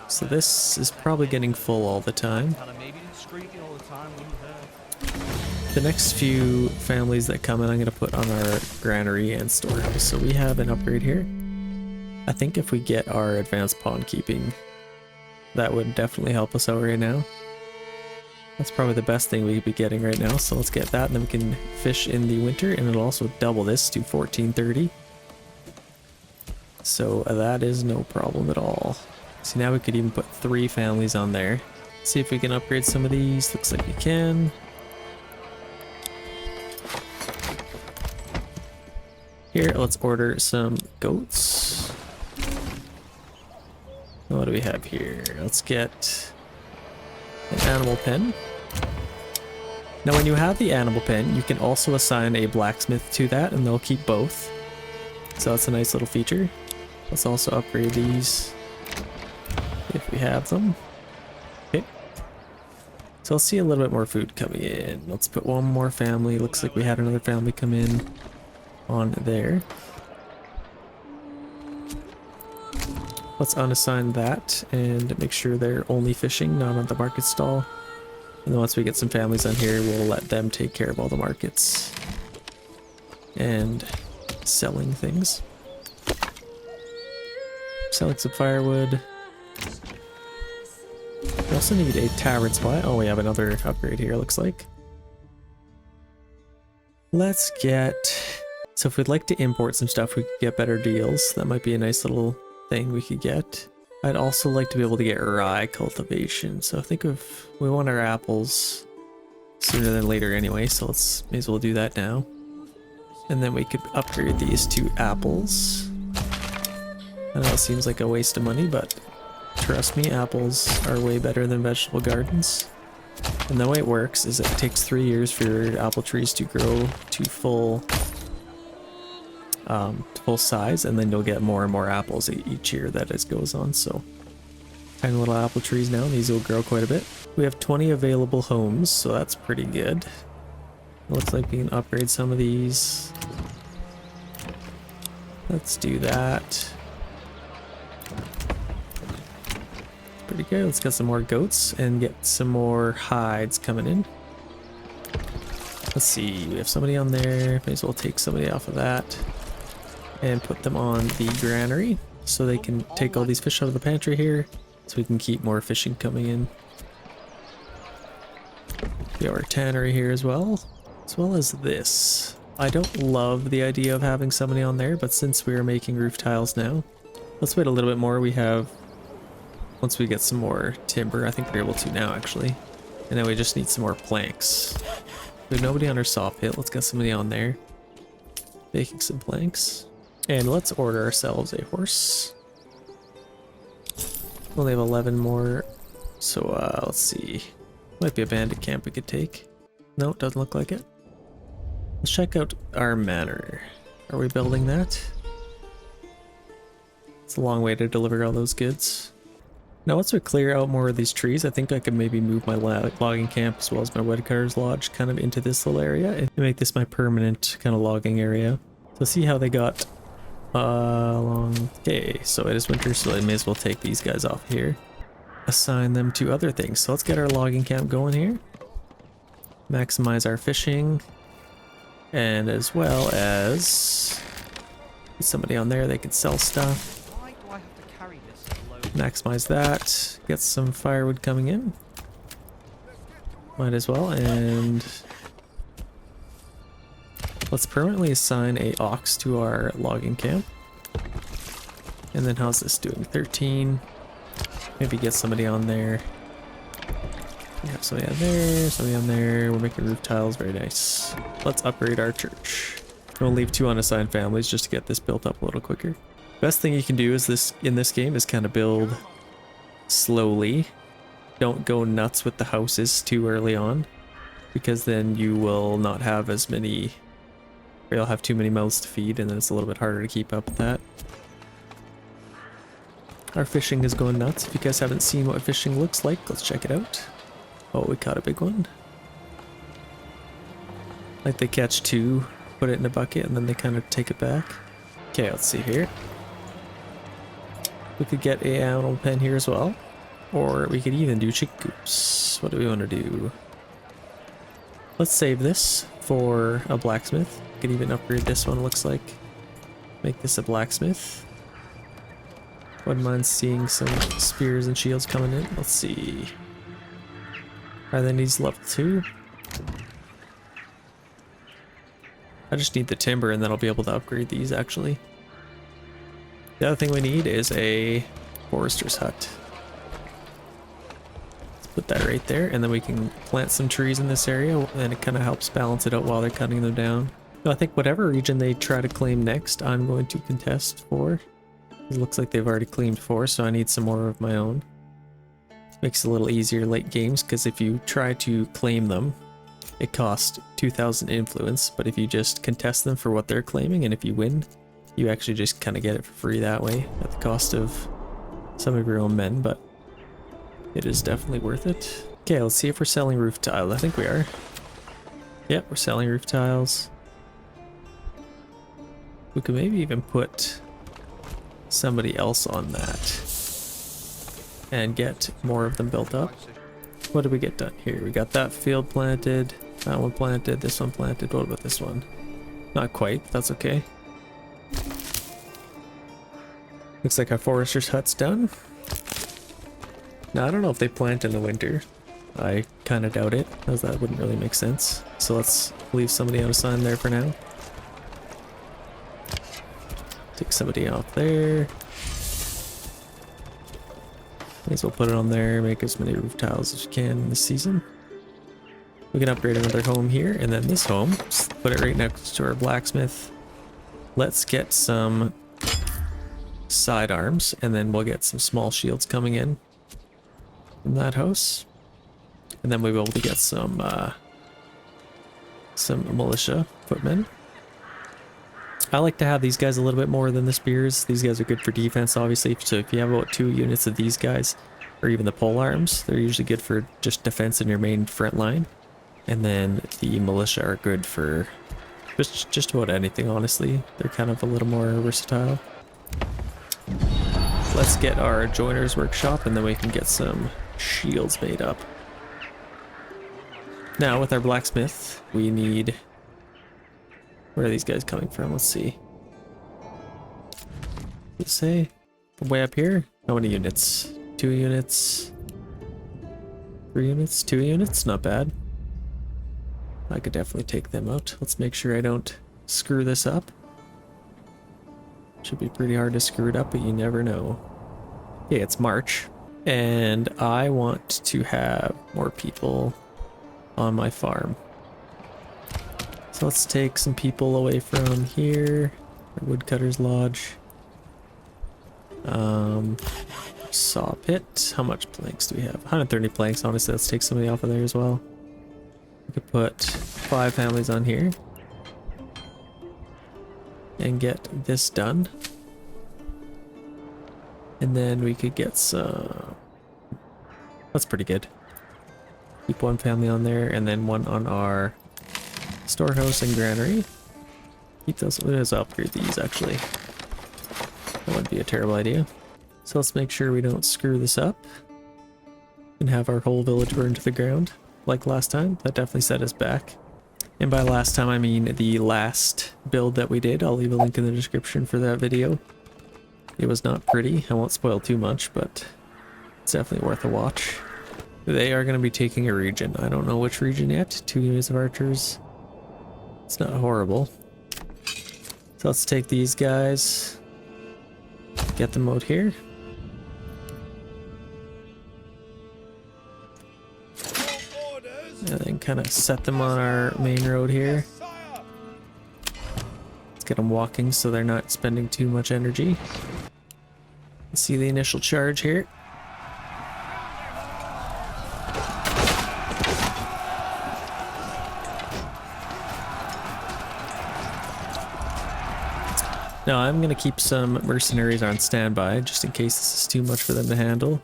[SPEAKER 1] So this is probably getting full all the time. The next few families that come in, I'm going to put on our granary and storehouse. So we have an upgrade here. I think if we get our advanced pawn keeping, that would definitely help us out right now. That's probably the best thing we could be getting right now. So let's get that, and then we can fish in the winter, and it'll also double this to 1430. So that is no problem at all. See, now we could even put 3 families on there. See if we can upgrade some of these. Looks like we can. Here, let's order some goats. What do we have here? Let's get an animal pen. Now when you have the animal pen, you can also assign a blacksmith to that and they'll keep both. So that's a nice little feature. Let's also upgrade these if we have them. Okay. So let's see a little bit more food coming in. Let's put one more family. Looks like we had another family come in on there. Let's unassign that and make sure they're only fishing, not on the market stall. And then once we get some families on here, we'll let them take care of all the markets and selling things. Selling some firewood. We also need a tavern spot. Oh, we have another upgrade here, looks like. Let's get... So if we'd like to import some stuff, we could get better deals. That might be a nice little thing we could get. I'd also like to be able to get rye cultivation. So I think if we want our apples sooner than later anyway, so let's may as well do that now. And then we could upgrade these to apples. I know it seems like a waste of money, but trust me, apples are way better than vegetable gardens. And the way it works is it takes 3 years for your apple trees to grow to full size, and then you'll get more and more apples each year that it goes on. So tiny little apple trees now, these will grow quite a bit. We have 20 available homes, so that's pretty good. Looks like we can upgrade some of these. Let's do that. Pretty good. Let's get some more goats and get some more hides coming in. Let's see, we have somebody on there. May as well take somebody off of that and put them on the granary so they can take all these fish out of the pantry here so we can keep more fishing coming in. We have our tannery here as well as this. I don't love the idea of having somebody on there, but since we are making roof tiles now, let's wait a little bit more. We have, once we get some more timber, I think we're able to now actually, and then we just need some more planks. We have nobody on our saw pit. Let's get somebody on there making some planks. And let's order ourselves a horse. We only have 11 more. So let's see. Might be a bandit camp we could take. No, it doesn't look like it. Let's check out our manor. Are we building that? It's a long way to deliver all those goods. Now once we clear out more of these trees, I think I could maybe move my logging camp as well as my Wedcar's Lodge kind of into this little area and make this my permanent kind of logging area. So see how they got along. Okay, so it is winter, so I may as well take these guys off here. Assign them to other things. So let's get our logging camp going here. Maximize our fishing. And as well as get somebody on there, they can sell stuff.
[SPEAKER 2] Why do I have to carry this alone?
[SPEAKER 1] Maximize that. Get some firewood coming in. Might as well. And let's permanently assign a ox to our logging camp. And then how's this doing? 13. Maybe get somebody on there. We have somebody on there, somebody on there. We're making roof tiles, very nice. Let's upgrade our church. We'll leave 2 unassigned families just to get this built up a little quicker. Best thing you can do is in this game is kind of build slowly. Don't go nuts with the houses too early on, because then you will not have as many, or you'll have too many mouths to feed, and then it's a little bit harder to keep up with that. Our fishing is going nuts. If you guys haven't seen what fishing looks like, let's check it out. Oh, we caught a big one. Like they catch 2, put it in a bucket, and then they kind of take it back. Okay, let's see here. We could get a animal pen here as well. Or we could even do chicken coops. What do we want to do? Let's save this for a blacksmith. We could even upgrade this one, looks like. Make this a blacksmith. Wouldn't mind seeing some spears and shields coming in. Let's see. Alright, that needs level 2. I just need the timber and then I'll be able to upgrade these actually. The other thing we need is a forester's hut. Let's put that right there, and then we can plant some trees in this area, and it kind of helps balance it out while they're cutting them down. So I think whatever region they try to claim next, I'm going to contest for. It looks like they've already claimed 4, so I need some more of my own. Makes it a little easier late games, because if you try to claim them, it costs 2,000 influence, but if you just contest them for what they're claiming, and if you win, you actually just kind of get it for free that way, at the cost of some of your own men, but it is definitely worth it. Okay, let's see if we're selling roof tiles. I think we are. Yep, we're selling roof tiles. We could maybe even put somebody else on that and get more of them built up. What did we get done here? We got that field planted, that one planted, this one planted. What about this one? Not quite, but that's okay. Looks like our forester's hut's done. Now I don't know if they plant in the winter. I kind of doubt it, as that wouldn't really make sense. So let's leave somebody unassigned there for now. Take somebody off there. May as well put it on there, make as many roof tiles as you can this season. We can upgrade another home here, and then this home, just put it right next to our blacksmith. Let's get some sidearms, and then we'll get some small shields coming in from that house. And then we'll be able to get some militia footmen. I like to have these guys a little bit more than the spears. These guys are good for defense, obviously. So if you have about 2 units of these guys, or even the pole arms, they're usually good for just defense in your main front line. And then the militia are good for just about anything, honestly. They're kind of a little more versatile. Let's get our joiner's workshop, and then we can get some shields made up. Now with our blacksmith, we need... Where are these guys coming from? Let's see. Let's say way up here. How many units? 2 units. 3 units? 2 units? Not bad. I could definitely take them out. Let's make sure I don't screw this up. Should be pretty hard to screw it up, but you never know. Okay, it's March, and I want to have more people on my farm. So let's take some people away from here. Woodcutter's Lodge. Saw pit. How much planks do we have? 130 planks. Honestly, let's take somebody off of there as well. We could put 5 families on here and get this done. And then we could get some... That's pretty good. Keep 1 family on there, and then 1 on our storehouse and granary. Keep those. Let's upgrade these, actually. That wouldn't be a terrible idea. So let's make sure we don't screw this up and have our whole village burn to the ground like last time. That definitely set us back. And by last time, I mean the last build that we did. I'll leave a link in the description for that video. It was not pretty. I won't spoil too much, but it's definitely worth a watch. They are going to be taking a region. I don't know which region yet. 2 units of archers. It's not horrible. So let's take these guys. Get them out here. And then kind of set them on our main road here. Let's get them walking so they're not spending too much energy. Let's see the initial charge here. Now I'm going to keep some mercenaries on standby just in case this is too much for them to handle.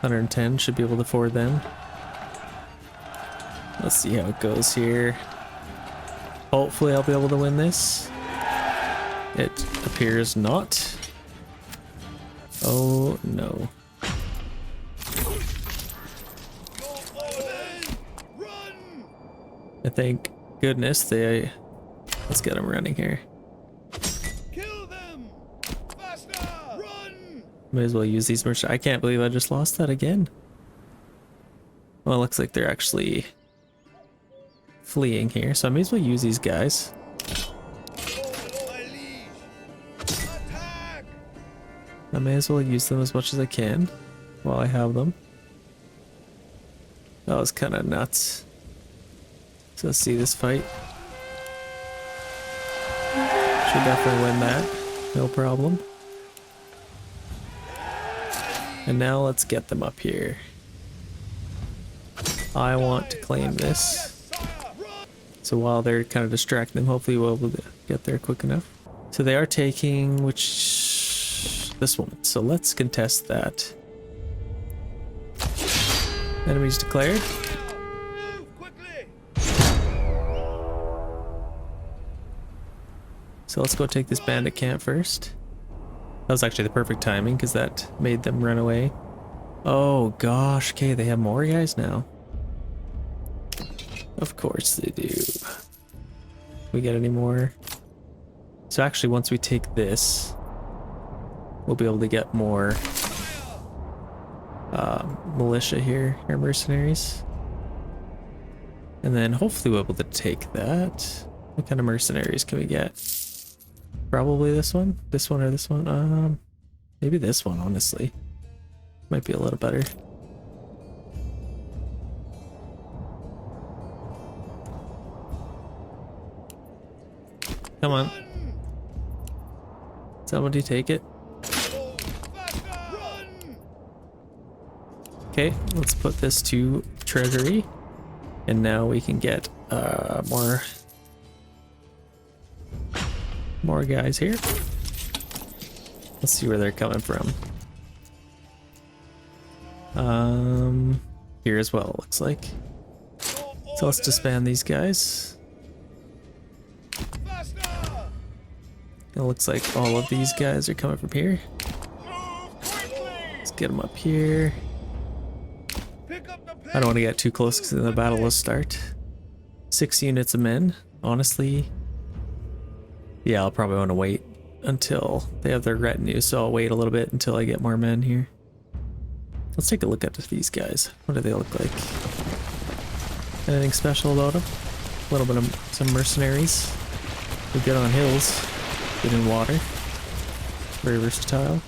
[SPEAKER 1] 110 should be able to afford them. Let's see how it goes here. Hopefully I'll be able to win this. It appears not. Oh no. I thank goodness they... Let's get them running here. Might as well use these merch. I can't believe I just lost that again. Well, it looks like they're actually fleeing here, so I may as well use these guys. I may as well use them as much as I can while I have them. That was kind of nuts. So let's see this fight. Should definitely win that. No problem. And now let's get them up here. I want to claim this. So while they're kind of distracting them, hopefully we'll be able to get there quick enough. So they are taking this one. So let's contest that. Enemies declared. So let's go take this bandit camp first. That was actually the perfect timing because that made them run away. Oh gosh, okay, they have more guys now. Of course they do. We get any more? So actually once we take this, we'll be able to get more militia here, or mercenaries. And then hopefully we'll be able to take that. What kind of mercenaries can we get? Probably this one? This one or this one? Maybe this one, honestly. Might be a little better. Come on. Somebody take it. Okay, let's put this to treasury. And now we can get more guys here. Let's see where they're coming from. Here as well, it looks like. So let's disband these guys. It looks like all of these guys are coming from here. Let's get them up here. I don't want to get too close because then the battle will start. 6 units of men. Honestly, yeah, I'll probably want to wait until they have their retinue, so I'll wait a little bit until I get more men here. Let's take a look at these guys. What do they look like? Anything special about them? A little bit of some mercenaries. They're good on hills, good in water. Very versatile.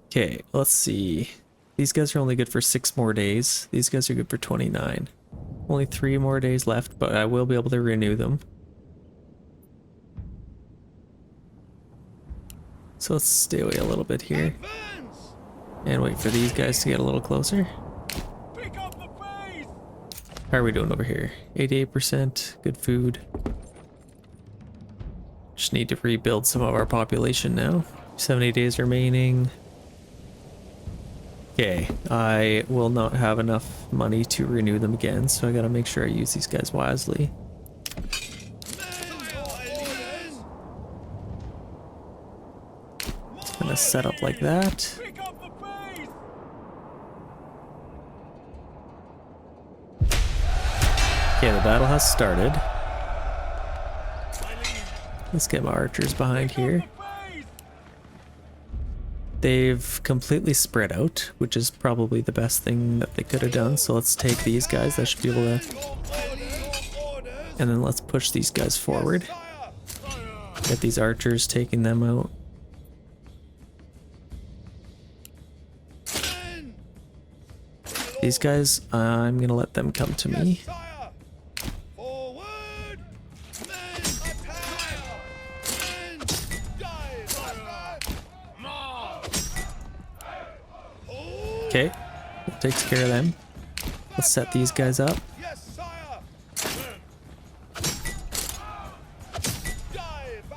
[SPEAKER 1] Okay, let's see. These guys are only good for 6 more days. These guys are good for 29. Only 3 more days left, but I will be able to renew them. So let's stay away a little bit here. And wait for these guys to get a little closer. How are we doing over here? 88%, good food. Just need to rebuild some of our population now. 70 days remaining. Okay, I will not have enough money to renew them again, so I gotta make sure I use these guys wisely. It's gonna set up like that. Okay, the battle has started. Let's get my archers behind here. They've completely spread out, which is probably the best thing that they could have done. So let's take these guys. That should be able to... And then let's push these guys forward. Get these archers, taking them out. These guys, I'm gonna let them come to me. Okay, that takes care of them. Let's set these guys up.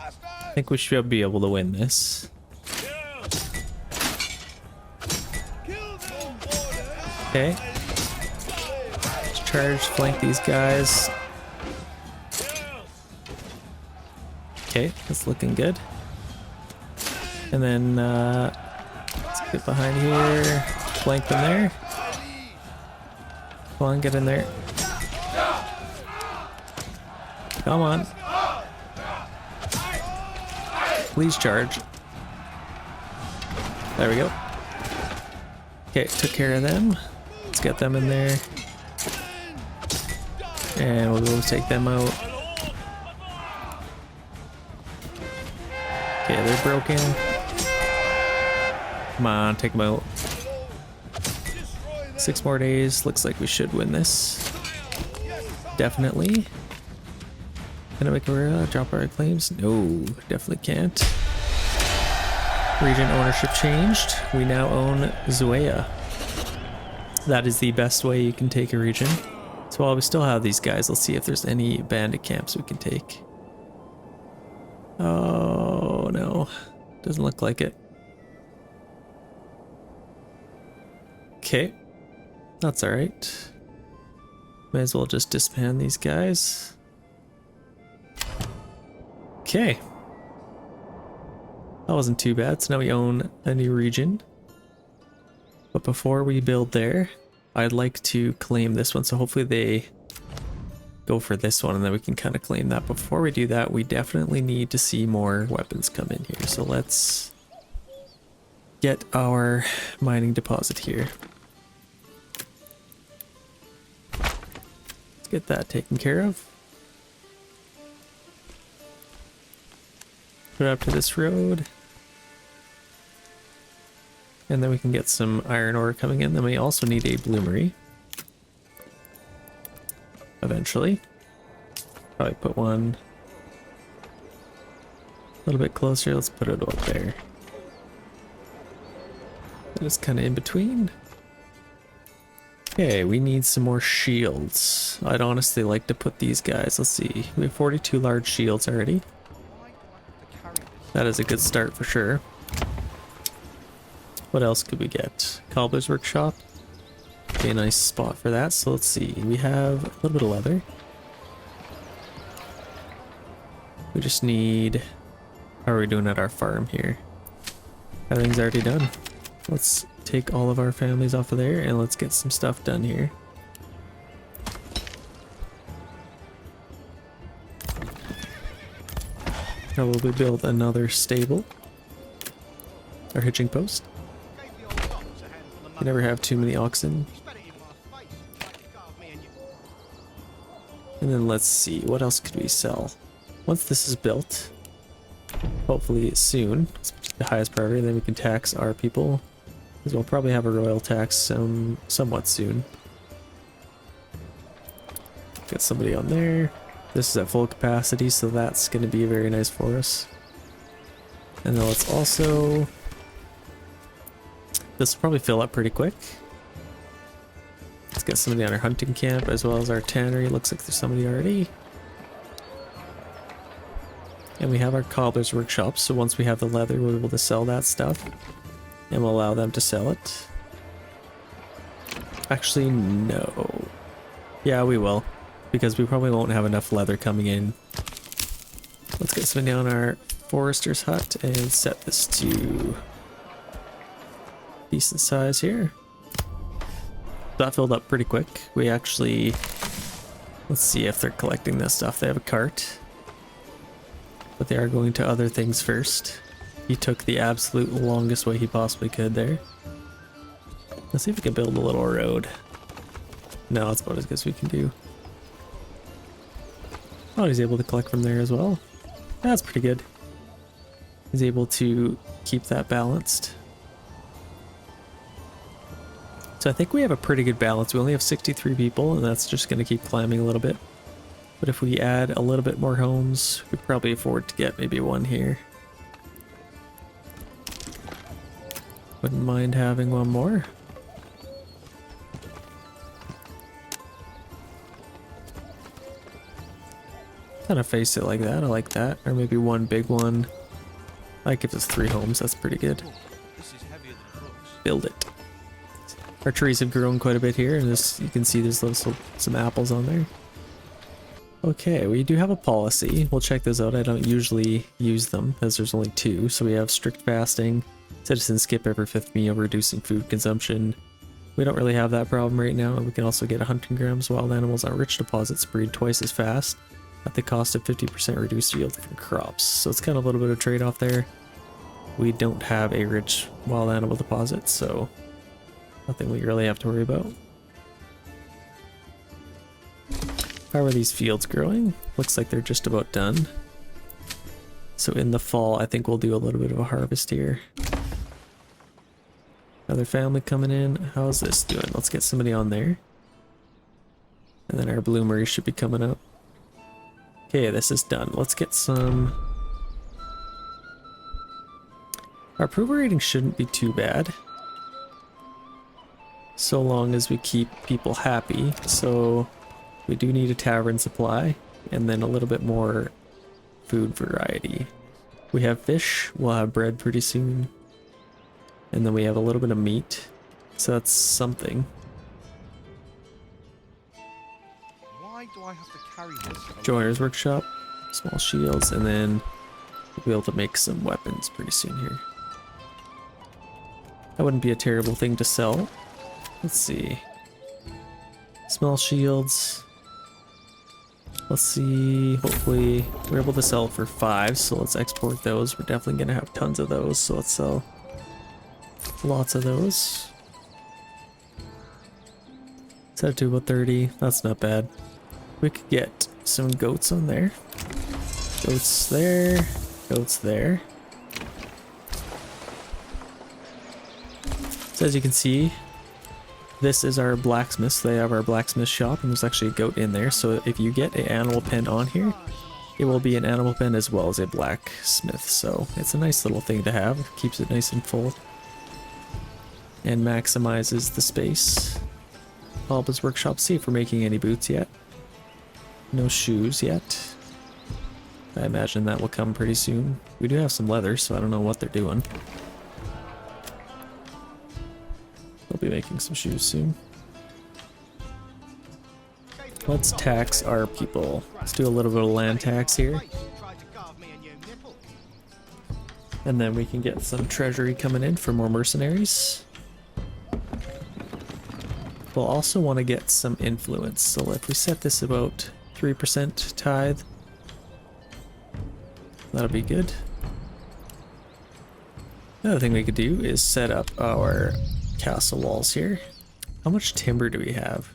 [SPEAKER 1] I think we should be able to win this. Okay. Let's charge, flank these guys. Okay, that's looking good. And then let's get behind here. Flank them there. Come on, get in there. Come on. Please charge. There we go. Okay, took care of them. Let's get them in there. And we'll be able to take them out. Okay, they're broken. Come on, take them out. 6 more days. Looks like we should win this. Definitely. Can I make a drop our claims? No, definitely can't. Region ownership changed. We now own Zuea. That is the best way you can take a region. So while we still have these guys, let's see if there's any bandit camps we can take. Oh no, doesn't look like it. Okay, that's alright. May as well just disband these guys. Okay. That wasn't too bad, so now we own a new region. But before we build there, I'd like to claim this one, so hopefully they go for this one and then we can kind of claim that. Before we do that, we definitely need to see more weapons come in here. So let's get our mining deposit here. Let's get that taken care of. Put it up to this road. And then we can get some iron ore coming in. Then we also need a bloomery. Eventually. Probably put one a little bit closer. Let's put it up there. It's kind of in between. Okay, we need some more shields. I'd honestly like to put these guys. Let's see. We have 42 large shields already. That is a good start for sure. What else could we get? Cobbler's workshop. Be a nice spot for that. So let's see. We have a little bit of leather. We just need... How are we doing at our farm here? Everything's already done. Let's take all of our families off of there and let's get some stuff done here. Probably build another stable. Or hitching post. You never have too many oxen. And then let's see, what else could we sell? Once this is built, hopefully soon, it's the highest priority, then we can tax our people. Because we'll probably have a royal tax somewhat soon. Get somebody on there. This is at full capacity, so that's going to be very nice for us. And then let's also... This will probably fill up pretty quick. Let's get somebody on our hunting camp as well as our tannery. Looks like there's somebody already. And we have our cobbler's workshop, so once we have the leather, we'll be able to sell that stuff. And we'll allow them to sell it. Actually, no. Yeah, we will. Because we probably won't have enough leather coming in. Let's get somebody on our forester's hut and set this to decent size here. That filled up pretty quick. We actually... Let's see if they're collecting this stuff. They have a cart. But they are going to other things first. He took the absolute longest way he possibly could there. Let's see if we can build a little road. No, that's about as good as we can do. Oh, he's able to collect from there as well. That's pretty good. He's able to keep that balanced. So I think we have a pretty good balance. We only have 63 people, and that's just going to keep climbing a little bit. But if we add a little bit more homes, we could probably afford to get maybe one here. Wouldn't mind having one more. Kind of face it like that. I like that. Or maybe one big one. I give us 3 homes. That's pretty good. Build it. Our trees have grown quite a bit here, and this, you can see there's some apples on there. Okay, we do have a policy. We'll check those out. I don't usually use them as there's only 2. So we have strict fasting, citizens skip every 5th meal, reducing food consumption. We don't really have that problem right now, and we can also get 100 grams. Wild animals on rich deposits breed twice as fast at the cost of 50% reduced yield from crops. So it's kind of a little bit of trade-off there. We don't have a rich wild animal deposit, so nothing we really have to worry about. How are these fields growing? Looks like they're just about done. So in the fall, I think we'll do a little bit of a harvest here. Another family coming in. How's this doing? Let's get somebody on there. And then our bloomery should be coming up. Okay, this is done. Let's get some... Our approval rating shouldn't be too bad, so long as we keep people happy. So we do need a tavern supply and then a little bit more food variety. We have fish, we'll have bread pretty soon, and then we have a little bit of meat, so that's something.
[SPEAKER 3] Why do I have to carry this?
[SPEAKER 1] Joiner's workshop, small shields, and then we'll be able to make some weapons pretty soon here. That wouldn't be a terrible thing to sell. Let's see. Small shields. Let's see. Hopefully we're able to sell for 5, so let's export those. We're definitely gonna have tons of those, so let's sell lots of those. Set it to about 30. That's not bad. We could get some goats on there. Goats there. Goats there. So as you can see, this is our blacksmith. They have our blacksmith shop, and there's actually a goat in there. So if you get an animal pen on here, it will be an animal pen as well as a blacksmith. So it's a nice little thing to have. Keeps it nice and full and maximizes the space. Alba's workshop. See if we're making any boots yet. No shoes yet. I imagine that will come pretty soon. We do have some leather, so I don't know what they're doing. They'll be making some shoes soon. Let's tax our people. Let's do a little bit of land tax here. And then we can get some treasury coming in for more mercenaries. We'll also want to get some influence. So if we set this about 3% tithe, that'll be good. Another thing we could do is set up our castle walls here. How much timber do we have?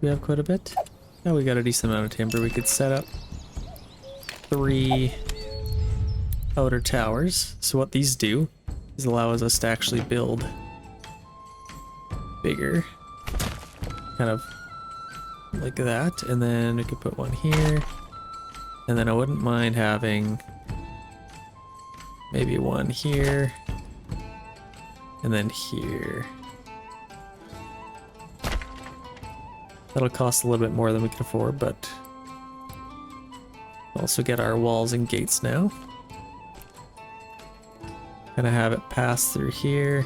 [SPEAKER 1] We have quite a bit. Yeah, we got a decent amount of timber. We could set up 3 outer towers. So what these do is allows us to actually build bigger, kind of like that, and then we could put one here, and then I wouldn't mind having maybe one here and then here. That'll cost a little bit more than we can afford, but we'll also get our walls and gates now. Gonna have it pass through here.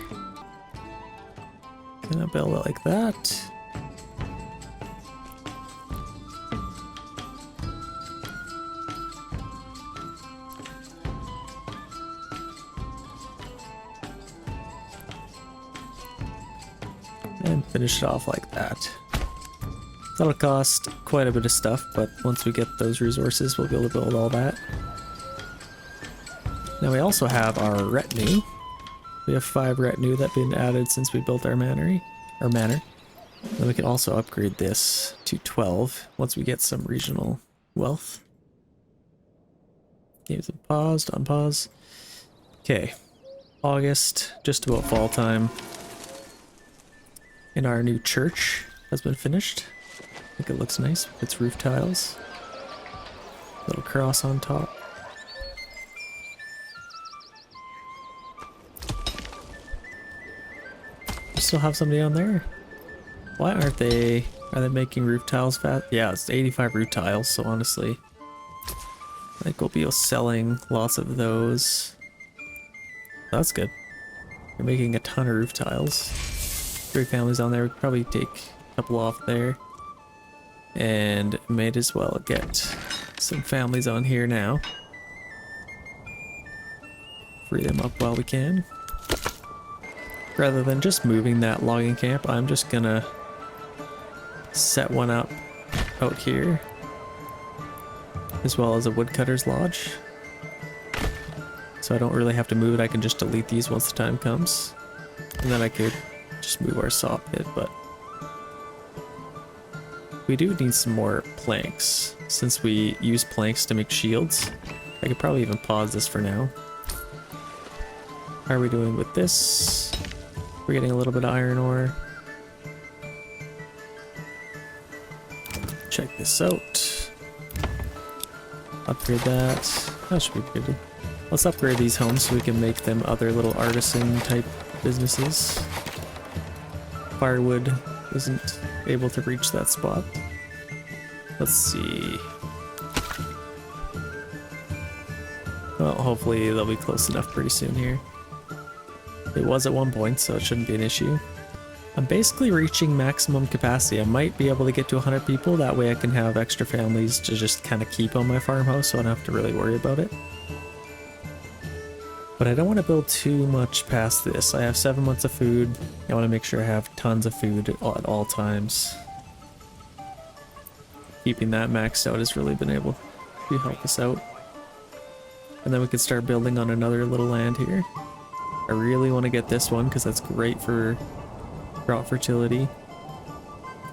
[SPEAKER 1] Gonna build it like that. And finish it off like that. That'll cost quite a bit of stuff, but once we get those resources, we'll be able to build all that. Now we also have our retinue. We have 5 retinue that have been added since we built our manor. Then we can also upgrade this to 12 once we get some regional wealth. Games have paused, unpause. Okay, August, just about fall time. And our new church has been finished. I think it looks nice with its roof tiles. Little cross on top. We still have somebody on there. Why aren't they? Are they making roof tiles fast? Yeah, it's 85 roof tiles, so honestly, I think we'll be selling lots of those. That's good. We're making a ton of roof tiles. 3 families on there. We could probably take a couple off there. And might as well get some families on here now. Free them up while we can. Rather than just moving that logging camp, I'm just gonna set one up out here, as well as a woodcutter's lodge. So I don't really have to move it, I can just delete these once the time comes. And then I could just move our saw pit, but we do need some more planks. Since we use planks to make shields, I could probably even pause this for now. How are we doing with this? We're getting a little bit of iron ore. Check this out. Upgrade that. That should be good. Let's upgrade these homes so we can make them other little artisan type businesses. Firewood isn't able to reach that spot. Let's see. Well, hopefully they'll be close enough pretty soon here. It was at one point, so it shouldn't be an issue. I'm basically reaching maximum capacity. I might be able to get to 100 people, that way I can have extra families to just kind of keep on my farmhouse so I don't have to really worry about it. But I don't want to build too much past this. I have 7 months of food. I want to make sure I have tons of food at all times. Keeping that maxed out has really been able to help us out. And then we can start building on another little land here. I really want to get this one because that's great for crop fertility.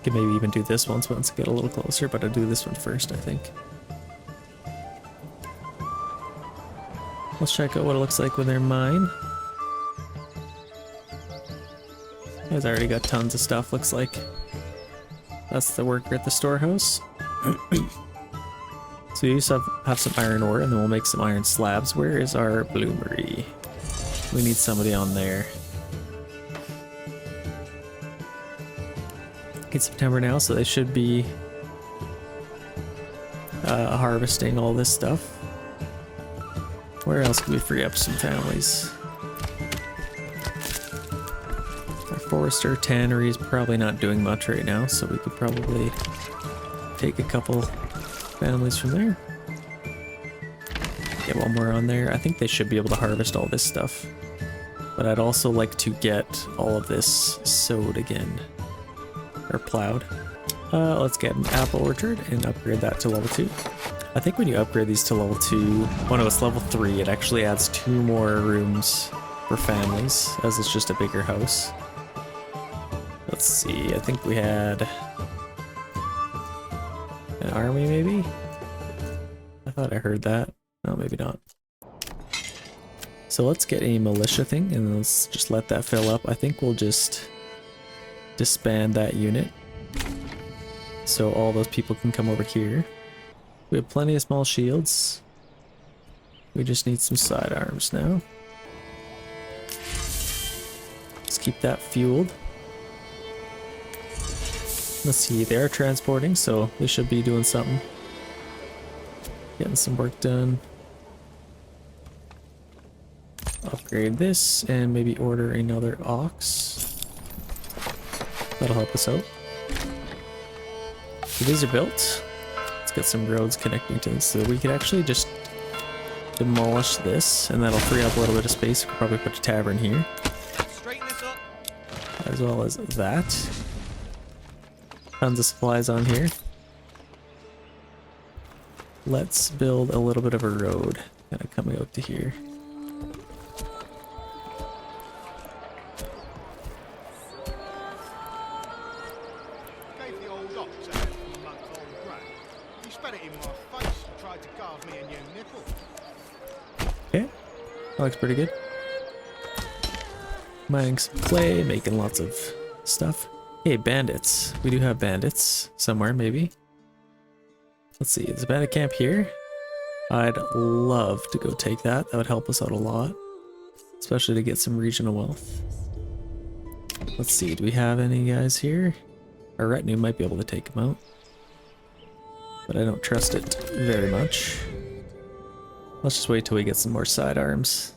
[SPEAKER 1] Could maybe even do this once I get a little closer, but I'll do this one first, I think. Let's check out what it looks like with their mine. Guys already got tons of stuff, looks like. That's the worker at the storehouse. So you used to have some iron ore, and then we'll make some iron slabs. Where is our bloomery? We need somebody on there. It's September now, so they should be harvesting all this stuff. Where else can we free up some families? Our forester tannery is probably not doing much right now, so we could probably take a couple families from there. Get one more on there. I think they should be able to harvest all this stuff. But I'd also like to get all of this sowed again. Or plowed. Let's get an apple orchard and upgrade that to level 2. I think when you upgrade these to level 2, oh no, it's level 3, it actually adds 2 more rooms for families, as it's just a bigger house. Let's see, I think we had an army maybe? I thought I heard that. No, maybe not. So let's get a militia thing and let's just let that fill up. I think we'll just disband that unit so all those people can come over here. We have plenty of small shields. We just need some sidearms now. Let's keep that fueled. Let's see, they are transporting, so they should be doing something. Getting some work done. Upgrade this and maybe order another ox. That'll help us out. So these are built. Let's get some roads connecting to this. So we could actually just demolish this and that'll free up a little bit of space. We could probably put a tavern here.
[SPEAKER 3] Straighten this up.
[SPEAKER 1] As well as that. Tons of supplies on here. Let's build a little bit of a road kind of coming out to here.
[SPEAKER 3] Gave the old ox a handful of months old grain. He spat it in my face and tried to carve me a new nipple.
[SPEAKER 1] Okay, that looks pretty good. Mining some clay, making lots of stuff. Hey, bandits. We do have bandits somewhere, maybe. Let's see, there's a bandit camp here. I'd love to go take that. That would help us out a lot. Especially to get some regional wealth. Let's see, do we have any guys here? Our retinue might be able to take them out. But I don't trust it very much. Let's just wait till we get some more sidearms.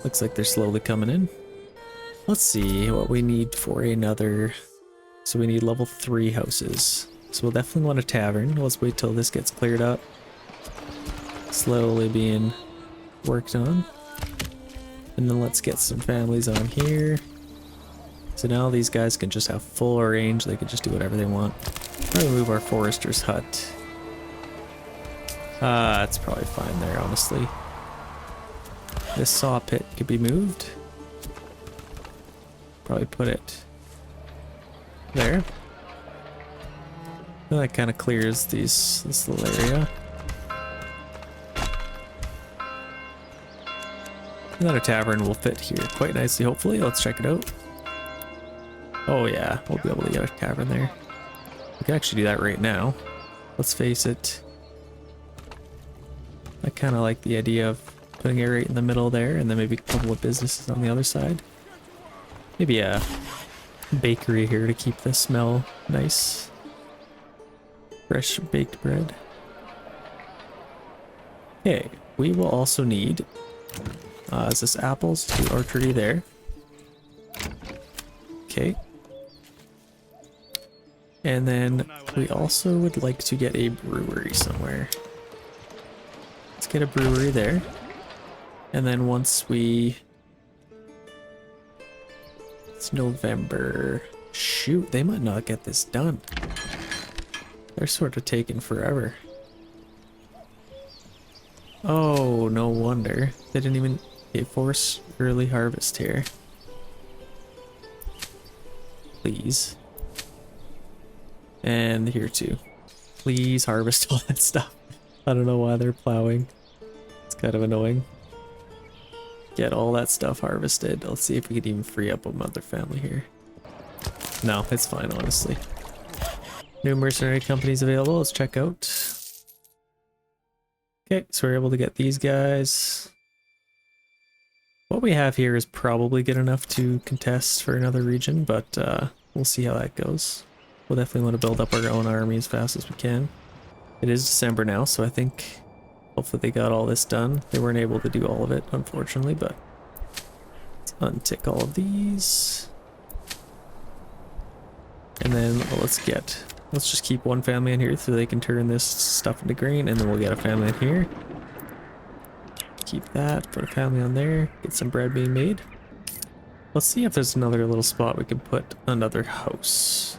[SPEAKER 1] Looks like they're slowly coming in. Let's see what we need for another. So we need level 3 houses. So we'll definitely want a tavern. Let's wait till this gets cleared up. Slowly being worked on. And then let's get some families on here. So now these guys can just have full range. They can just do whatever they want. Probably move our forester's hut. It's probably fine there, honestly. This saw pit could be moved. Probably put it there. That kind of clears this little area. Another tavern will fit here quite nicely, hopefully. Let's check it out. Oh yeah, we'll be able to get a tavern there. We can actually do that right now. Let's face it. I kind of like the idea of putting it right in the middle there, and then maybe a couple of businesses on the other side. Maybe a bakery here to keep the smell nice. Fresh baked bread. Okay, we will also need, is this apples? Do orchardy there. Okay. And then we also would like to get a brewery somewhere. Let's get a brewery there. And then once we... It's November. Shoot, they might not get this done. They're sort of taking forever. Oh, no wonder. They didn't even force early harvest here. Please. And here too. Please harvest all that stuff. I don't know why they're plowing. It's kind of annoying. Get all that stuff harvested. Let's see if we could even free up a mother family here. No, it's fine, honestly. New mercenary companies available. Let's check out. Okay, so we're able to get these guys. What we have here is probably good enough to contest for another region, but we'll see how that goes. We'll definitely want to build up our own army as fast as we can. It is December now, so I think hopefully they got all this done. They weren't able to do all of it, unfortunately, but let's untick all of these. And then let's just keep one family in here so they can turn this stuff into grain, and then we'll get a family in here. Keep that, put a family on there, get some bread being made. Let's see if there's another little spot we can put another house.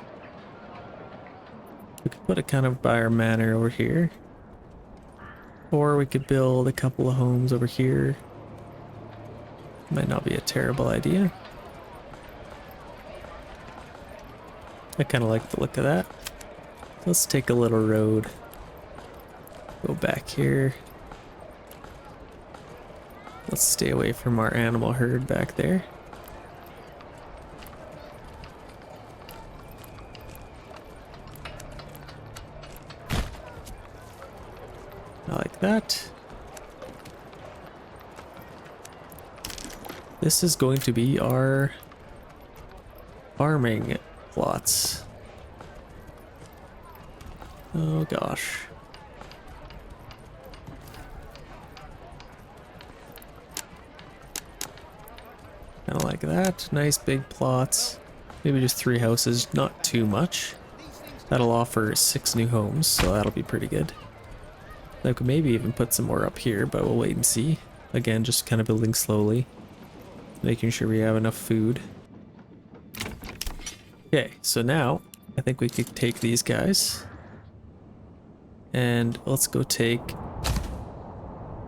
[SPEAKER 1] We could put it kind of by our manor over here. Or we could build a couple of homes over here. Might not be a terrible idea. I kind of like the look of that. Let's take a little road. Go back here. Let's stay away from our animal herd back there. I like that. This is going to be our farming plots. Oh gosh. Kind of like that. Nice big plots. Maybe just 3 houses, not too much. That'll offer 6 new homes, so that'll be pretty good. I could maybe even put some more up here, but we'll wait and see. Again, just kind of building slowly. Making sure we have enough food. Okay, so now I think we could take these guys. And let's go take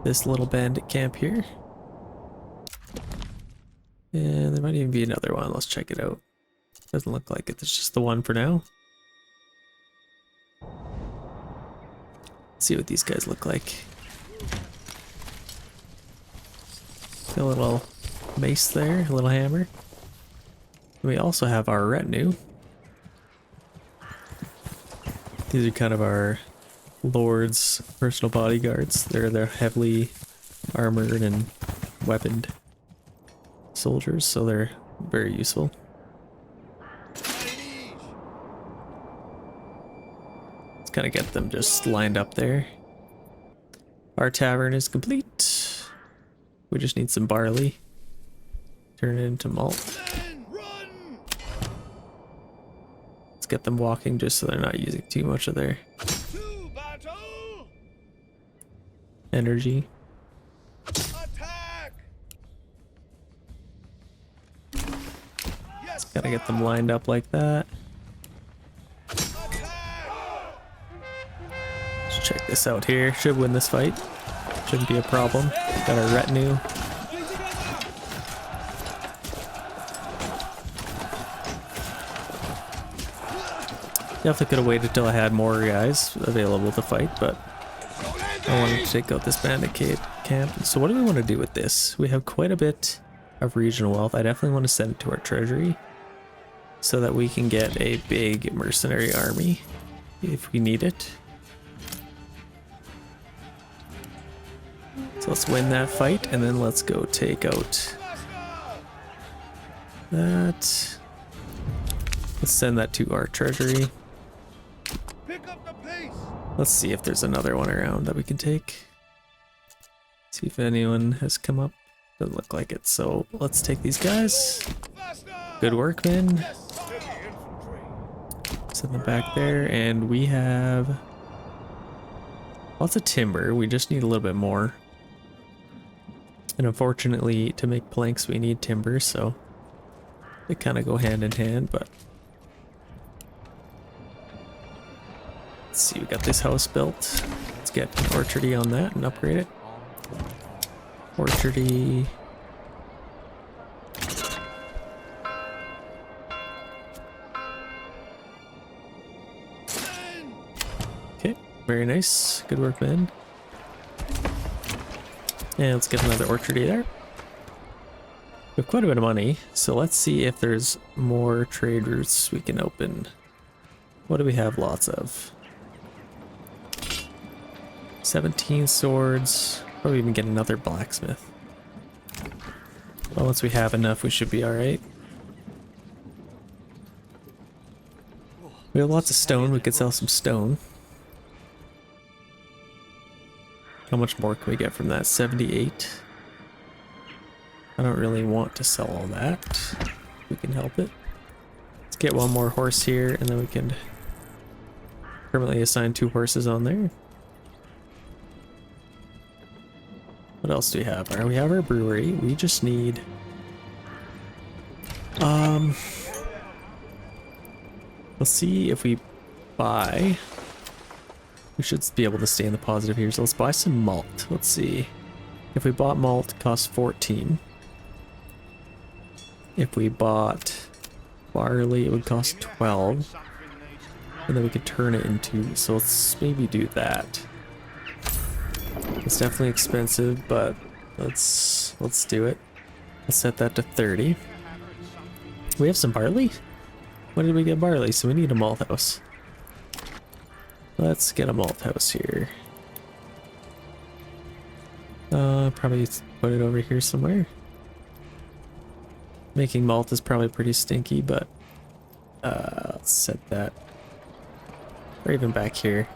[SPEAKER 1] this little bandit camp here. And there might even be another one. Let's check it out. Doesn't look like it. It's just the one for now. Let's see what these guys look like. A little mace there, a little hammer. We also have our retinue. These are kind of our lord's personal bodyguards. They're heavily armored and weaponed soldiers, so they're very useful. Let's kind of get them just lined up there. Our tavern is complete. We just need some barley. Turn it into malt. Let's get them walking just so they're not using too much of their energy. Just gotta get them lined up like that. Let's check this out here. Should win this fight. Shouldn't be a problem. Got our retinue. Definitely could have waited till I had more guys available to fight, but I wanted to take out this bandit camp. So what do we want to do with this? We have quite a bit of regional wealth. I definitely want to send it to our treasury so that we can get a big mercenary army if we need it. So let's win that fight and then let's go take out that. Let's send that to our treasury.
[SPEAKER 3] Pick up the pace.
[SPEAKER 1] Let's see if there's another one around that we can take. See if anyone has come up. Doesn't look like it, so let's take these guys. Good work, man. Send them back there, and we have lots of timber. We just need a little bit more. And unfortunately, to make planks, we need timber, so they kind of go hand in hand, but let's see, we got this house built. Let's get an orchardy on that and upgrade it. Orchardy. Okay, very nice. Good work, man. And let's get another orchardy there. We have quite a bit of money, so let's see if there's more trade routes we can open. What do we have lots of? 17 swords. Probably even get another blacksmith. Well, once we have enough, we should be alright. We have lots of stone. We could sell some stone. How much more can we get from that? 78. I don't really want to sell all that. If we can help it. Let's get one more horse here, and then we can permanently assign 2 horses on there. What else do we have? Alright, we have our brewery. We just need let's see if we buy. We should be able to stay in the positive here, so let's buy some malt. Let's see. If we bought malt, it costs 14. If we bought barley, it would cost 12. And then we could turn it into, so let's maybe do that. It's definitely expensive, but let's do it. Let's set that to 30. We have some barley? When did we get barley? So we need a malt house. Let's get a malt house here. Probably put it over here somewhere. Making malt is probably pretty stinky, but let's set that. Or even back here.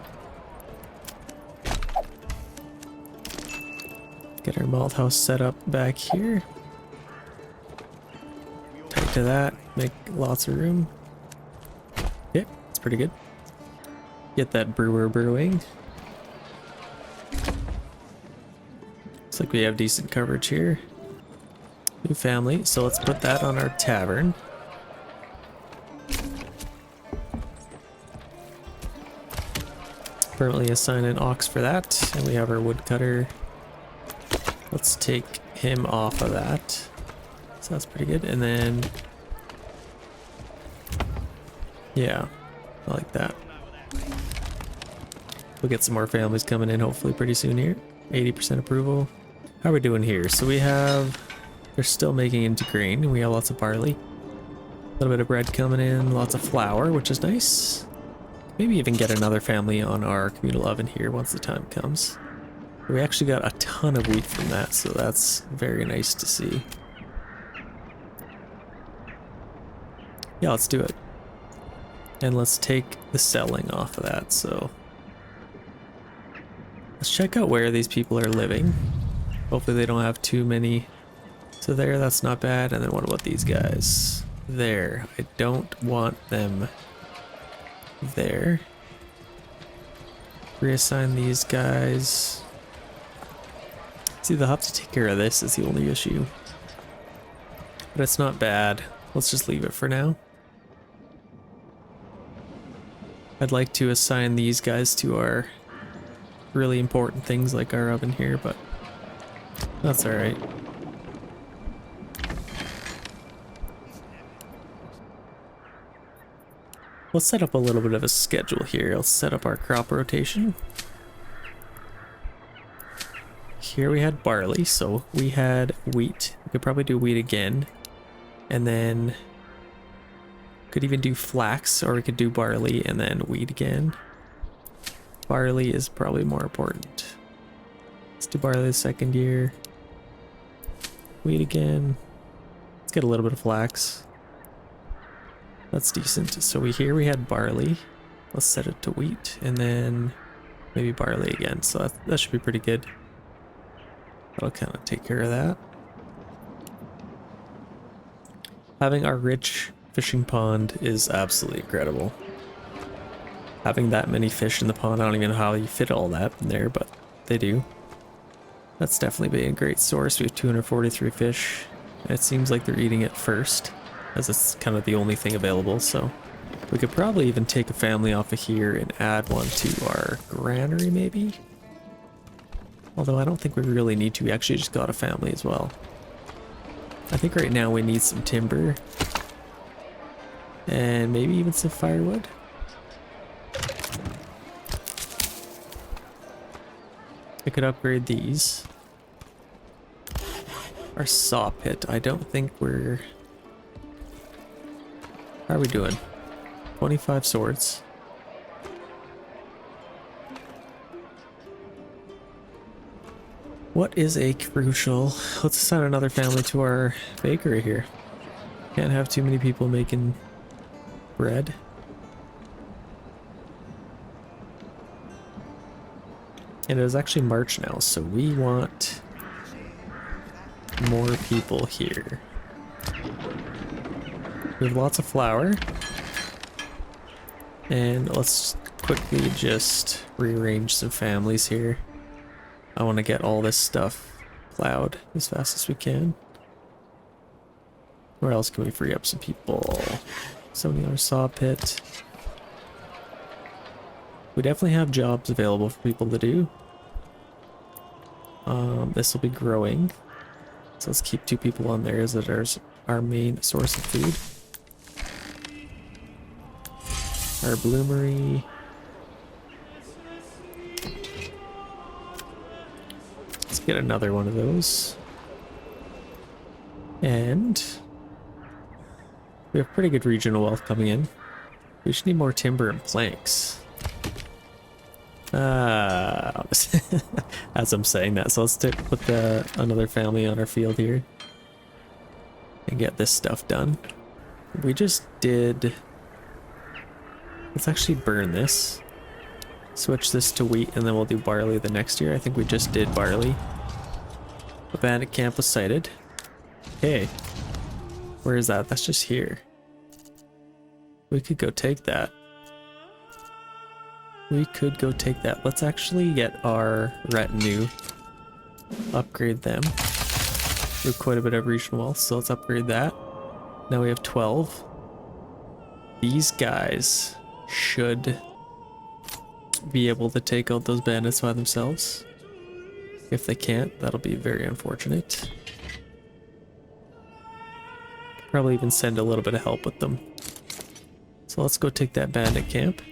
[SPEAKER 1] Get our malt house set up back here. Tight to that, make lots of room. Yeah, it's pretty good. Get that brewer brewing. Looks like we have decent coverage here. New family, so let's put that on our tavern. Permanently assign an ox for that, and we have our woodcutter. Let's take him off of that. So that's pretty good. And then, yeah, I like that. We'll get some more families coming in hopefully pretty soon here. 80% approval. How are we doing here? So we have, they're still making into grain, and we have lots of barley. A little bit of bread coming in, lots of flour, which is nice. Maybe even get another family on our communal oven here once the time comes. We actually got a ton of wheat from that, so that's very nice to see. Yeah, let's do it. And let's take the selling off of that, so let's check out where these people are living. Hopefully they don't have too many. So there, that's not bad. And then what about these guys? There. I don't want them there. Reassign these guys. See, they'll have to take care of this is the only issue. But it's not bad. Let's just leave it for now. I'd like to assign these guys to our really important things like our oven here, but that's alright. Let's set up a little bit of a schedule here. Let's set up our crop rotation. here we had barley, so we had wheat. We could probably do wheat again. And then could even do flax, or we could do barley and then wheat again. Barley is probably more important. Let's do barley the second year. Wheat again. Let's get a little bit of flax. That's decent. So here we had barley. Let's set it to wheat and then maybe barley again. So that should be pretty good. That'll kind of take care of that. Having our rich fishing pond is absolutely incredible. Having that many fish in the pond, I don't even know how you fit all that in there, but they do. That's definitely been a great source. We have 243 fish. It seems like they're eating it first, as it's kind of the only thing available, so we could probably even take a family off of here and add one to our granary, maybe? Although I don't think we really need to. We actually just got a family as well. I think right now we need some timber. And maybe even some firewood. I could upgrade these. Our saw pit, I don't think we're... How are we doing? 25 swords. What is a crucial... Let's assign another family to our bakery here. Can't have too many people making bread. And it is actually March now, so we want more people here. We have lots of flour. And let's quickly just rearrange some families here. I want to get all this stuff plowed as fast as we can. Where else can we free up some people? Somebody on our saw pit. We definitely have jobs available for people to do. This will be growing. So let's keep 2 people on there as it is our main source of food. Our bloomery. Let's get another one of those. And we have pretty good regional wealth coming in. We just need more timber and planks. As I'm saying that, so let's stick with another family on our field here and get this stuff done. We just did... Let's actually burn this. Switch this to wheat and then we'll do barley the next year. I think we just did barley. The bandit camp was sighted. Okay. Where is that? That's just here. We could go take that. We could go take that. Let's actually get our retinue. Upgrade them. We have quite a bit of regional wealth, so let's upgrade that. Now we have 12. These guys should be able to take out those bandits by themselves. If they can't, that'll be very unfortunate. Probably even send a little bit of help with them. So let's go take that bandit camp.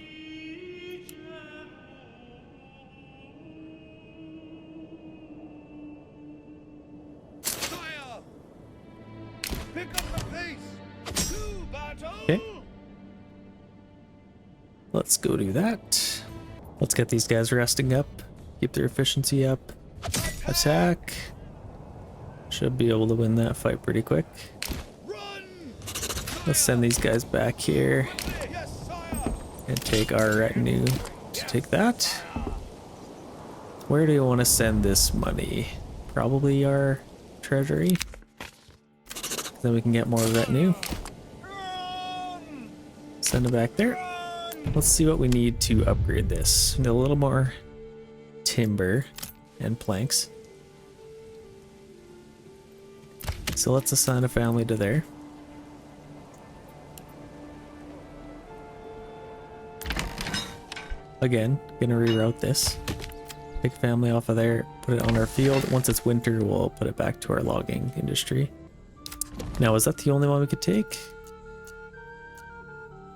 [SPEAKER 1] Okay. Let's go do that. Let's get these guys resting up. Keep their efficiency up. Attack. Should be able to win that fight pretty quick. Let's send these guys back here. And take our retinue to take that. Where do you want to send this money? Probably our treasury. Then we can get more retinue. Send it back there. Let's see what we need to upgrade this. We need a little more timber and planks. So let's assign a family to there. Again, gonna reroute this. Take a family off of there, put it on our field. Once it's winter, we'll put it back to our logging industry. Now, is that the only one we could take?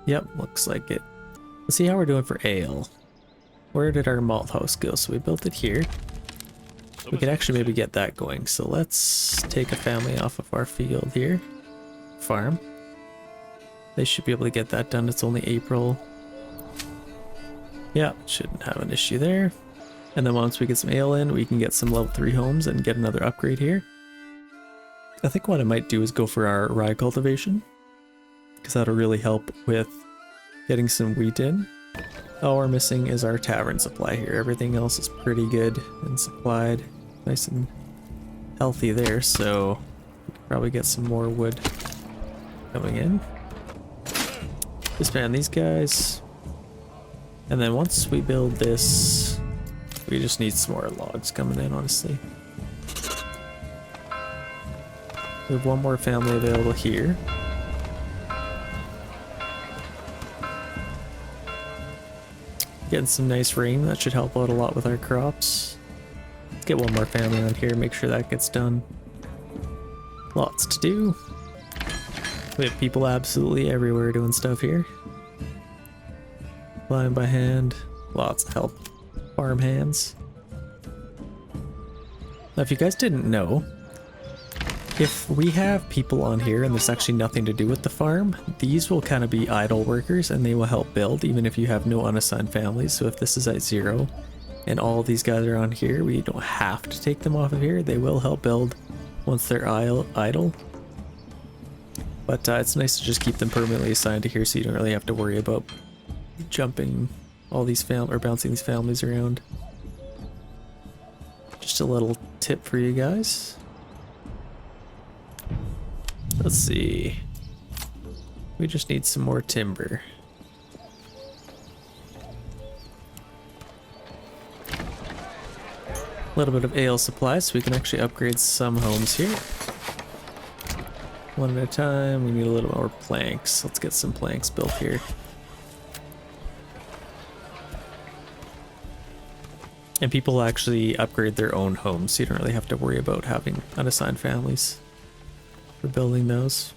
[SPEAKER 1] Yep, looks like it. Let's see how we're doing for ale. Where did our malt house go? So we built it here. We could actually maybe get that going. So let's take a family off of our field here. Farm. They should be able to get that done. It's only April. Yeah, shouldn't have an issue there. And then once we get some ale in, we can get some level 3 homes and get another upgrade here. I think what I might do is go for our rye cultivation, because that'll really help with getting some wheat in. All we're missing is our tavern supply here. Everything else is pretty good and supplied. Nice and healthy there, so we could probably get some more wood coming in. Disband these guys. And then once we build this, we just need some more logs coming in, honestly. We have one more family available here. Getting some nice rain, that should help out a lot with our crops. Let's get one more family on here, make sure that gets done. Lots to do. We have people absolutely everywhere doing stuff here. Flying by hand, lots of help. Farm hands. Now if you guys didn't know, if we have people on here and there's actually nothing to do with the farm, these will kind of be idle workers and they will help build even if you have no unassigned families. So if this is at 0 and all of these guys are on here, we don't have to take them off of here. They will help build once they're idle. But it's nice to just keep them permanently assigned to here so you don't really have to worry about jumping all these bouncing these families around. Just a little tip for you guys. Let's see. We just need some more timber. A little bit of ale supply so we can actually upgrade some homes here. One at a time. We need a little more planks. Let's get some planks built here. And people actually upgrade their own homes, so you don't really have to worry about having unassigned families for building those.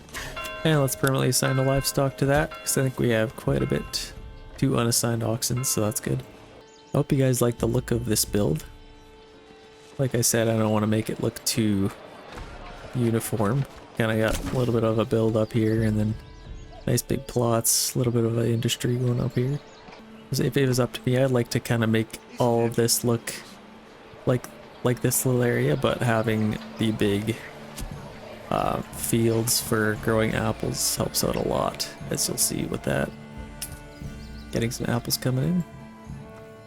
[SPEAKER 1] And let's permanently assign a livestock to that, because I think we have quite a bit. 2 unassigned oxen, so that's good. I hope you guys like the look of this build. Like I said, I don't want to make it look too uniform. Kind of got a little bit of a build up here, and then nice big plots, a little bit of an industry going up here. If it was up to me, I'd like to kind of make all of this look like this little area, but having the big fields for growing apples helps out a lot, as you'll see with that. Getting some apples coming in.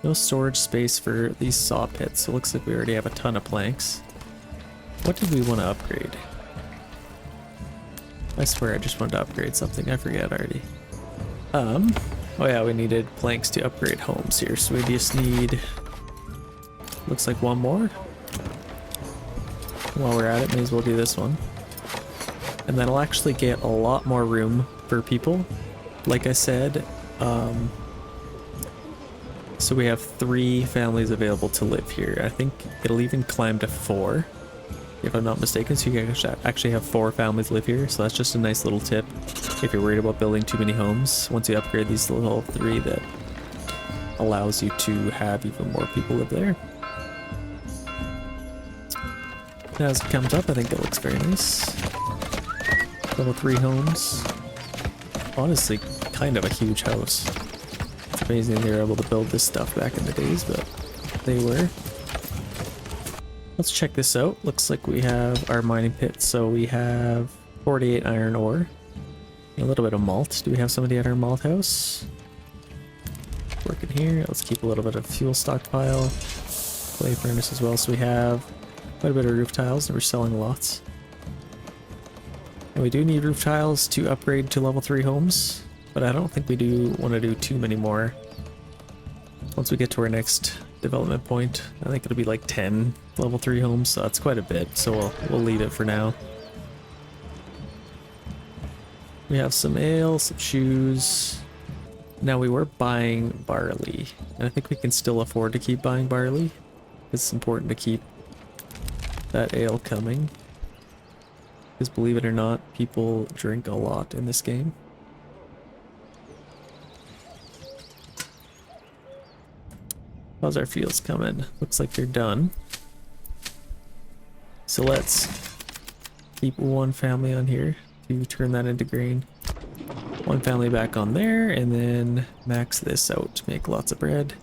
[SPEAKER 1] No storage space for these saw pits, so it looks like we already have a ton of planks. What did we want to upgrade? I swear I just wanted to upgrade something, I forget already. Oh yeah, we needed planks to upgrade homes here, so we just need, looks like one more. While we're at it, may as well do this one. And that'll actually get a lot more room for people. Like I said, so we have 3 families available to live here. I think it'll even climb to 4, if I'm not mistaken, so you can actually have 4 families live here. So that's just a nice little tip if you're worried about building too many homes. Once you upgrade these little 3, that allows you to have even more people live there. As it comes up, I think it looks very nice. Level 3 homes. Honestly, kind of a huge house. It's amazing they were able to build this stuff back in the days, but they were. Let's check this out. Looks like we have our mining pit. So we have 48 iron ore. A little bit of malt. Do we have somebody at our malt house? Working here. Let's keep a little bit of fuel stockpile. Clay furnace as well. So we have quite a bit of roof tiles, and we're selling lots. And we do need roof tiles to upgrade to level 3 homes, but I don't think we do want to do too many more. Once we get to our next development point, I think it'll be like 10 level 3 homes, so that's quite a bit, so we'll leave it for now. We have some ale, some shoes. Now we were buying barley, and I think we can still afford to keep buying barley. It's important to keep that ale coming, because believe it or not, people drink a lot in this game. How's our fields coming? Looks like they're done. So let's keep one family on here to turn that into grain. One family back on there, and then max this out to make lots of bread.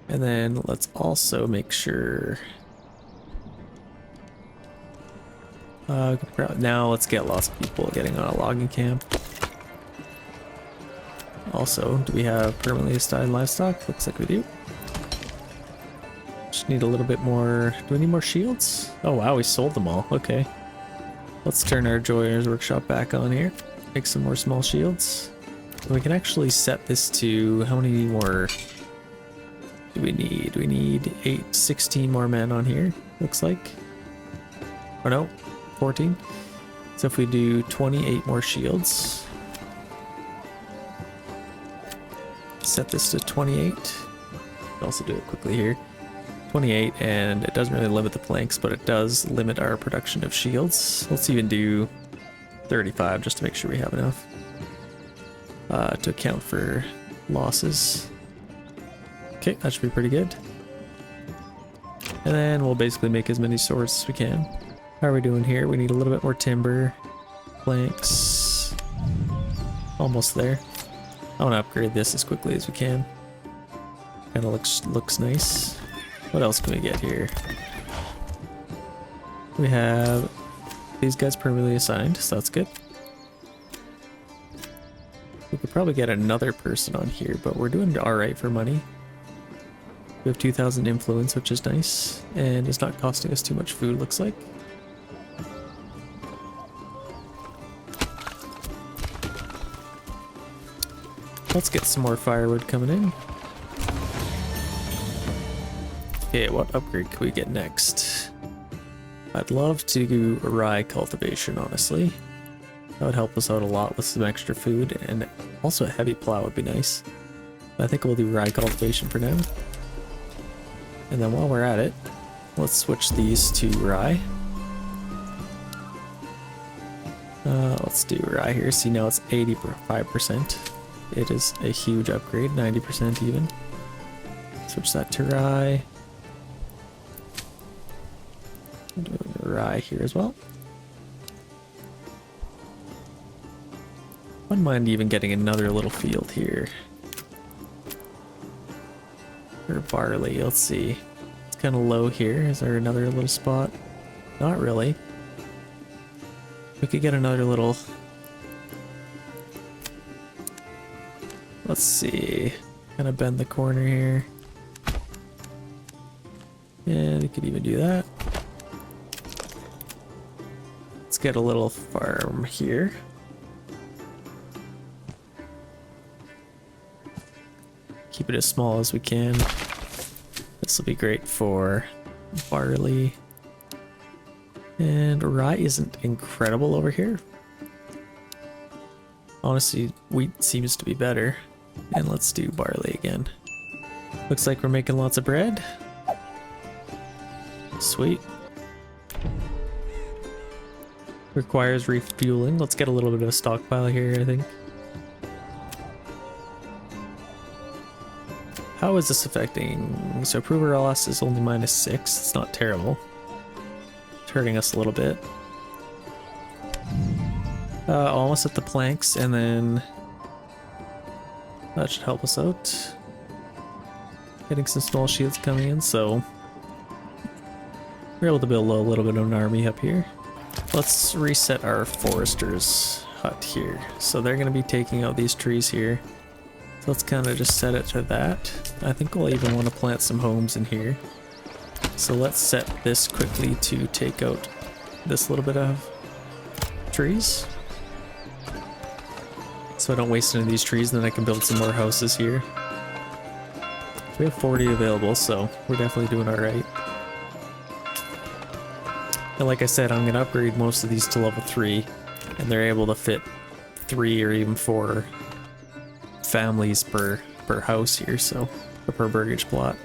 [SPEAKER 1] And then let's also make sure... now let's get lots of people getting on a logging camp. Also, do we have permanently assigned livestock? Looks like we do. Just need a little bit more... Do we need more shields? Oh wow, we sold them all. Okay. Let's turn our Joyer's Workshop back on here. Make some more small shields. And we can actually set this to... How many more do we need? We need 16 more men on here, looks like. Or no, 14. So if we do 28 more shields... Set this to 28. I'll also do it quickly here. 28, and it doesn't really limit the planks, but it does limit our production of shields. Let's even do 35 just to make sure we have enough to account for losses. Okay, that should be pretty good. And then we'll basically make as many swords as we can. How are we doing here? We need a little bit more timber, planks, almost there. I want to upgrade this as quickly as we can. Kind of looks nice. What else can we get here? We have these guys permanently assigned, so that's good. We could probably get another person on here, but we're doing alright for money. We have 2,000 influence, which is nice, and it's not costing us too much food, looks like. Let's get some more firewood coming in. Okay, what upgrade can we get next? I'd love to do rye cultivation, honestly. That would help us out a lot with some extra food, and also a heavy plow would be nice. But I think we'll do rye cultivation for now. And then while we're at it, let's switch these to rye. Let's do rye here. See, now it's 85%. It is a huge upgrade, 90% even. Switch that to rye. Doing rye here as well. Wouldn't mind even getting another little field here. Or barley, let's see. It's kind of low here. Is there another little spot? Not really. We could get another little... Let's see. Kind of bend the corner here. And we could even do that. Let's get a little farm here. Keep it as small as we can. This will be great for barley. And rye isn't incredible over here. Honestly, wheat seems to be better. And let's do barley again. Looks like we're making lots of bread. Sweet. Requires refueling. Let's get a little bit of a stockpile here, I think. How is this affecting? So approver loss is only -6. It's not terrible. It's hurting us a little bit. Almost at the planks, and then that should help us out. Getting some small shields coming in, so we're able to build a little bit of an army up here. Let's reset our forester's hut here. So they're going to be taking out these trees here. So let's kind of just set it to that. I think we'll even want to plant some homes in here. So let's set this quickly to take out this little bit of trees. So I don't waste any of these trees, then I can build some more houses here. We have 40 available, so we're definitely doing alright. And like I said, I'm going to upgrade most of these to level 3, and they're able to fit 3 or even 4 families per house here, so, or per burgage plot.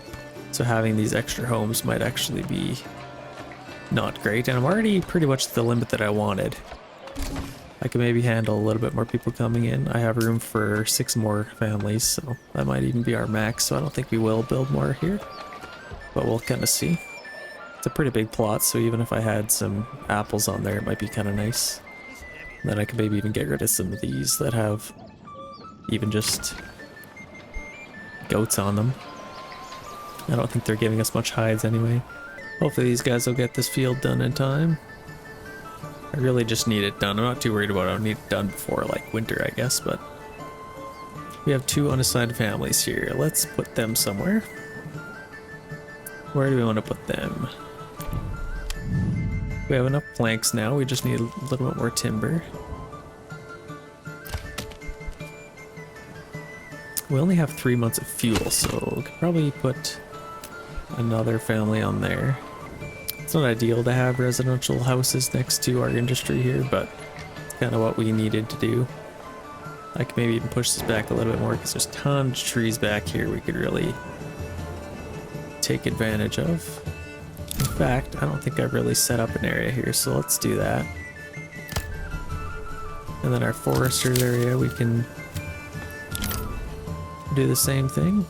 [SPEAKER 1] So having these extra homes might actually be not great, and I'm already pretty much the limit that I wanted. I can maybe handle a little bit more people coming in. I have room for 6 more families, so that might even be our max, so I don't think we will build more here. but we'll kind of see. It's a pretty big plot, so even if I had some apples on there, it might be kind of nice. And then I could maybe even get rid of some of these that have even just goats on them. I don't think they're giving us much hides anyway. Hopefully these guys will get this field done in time. I really just need it done. I'm not too worried about it. I need it done before like winter, I guess, but we have 2 unassigned families here. Let's put them somewhere. Where do we want to put them? We have enough planks now. We just need a little bit more timber. We only have 3 months of fuel, so we could probably put another family on there. It's not ideal to have residential houses next to our industry here, but it's kind of what we needed to do. I could maybe even push this back a little bit more because there's tons of trees back here we could really take advantage of. In fact, I don't think I've really set up an area here, so let's do that. And then our foresters area, we can do the same thing.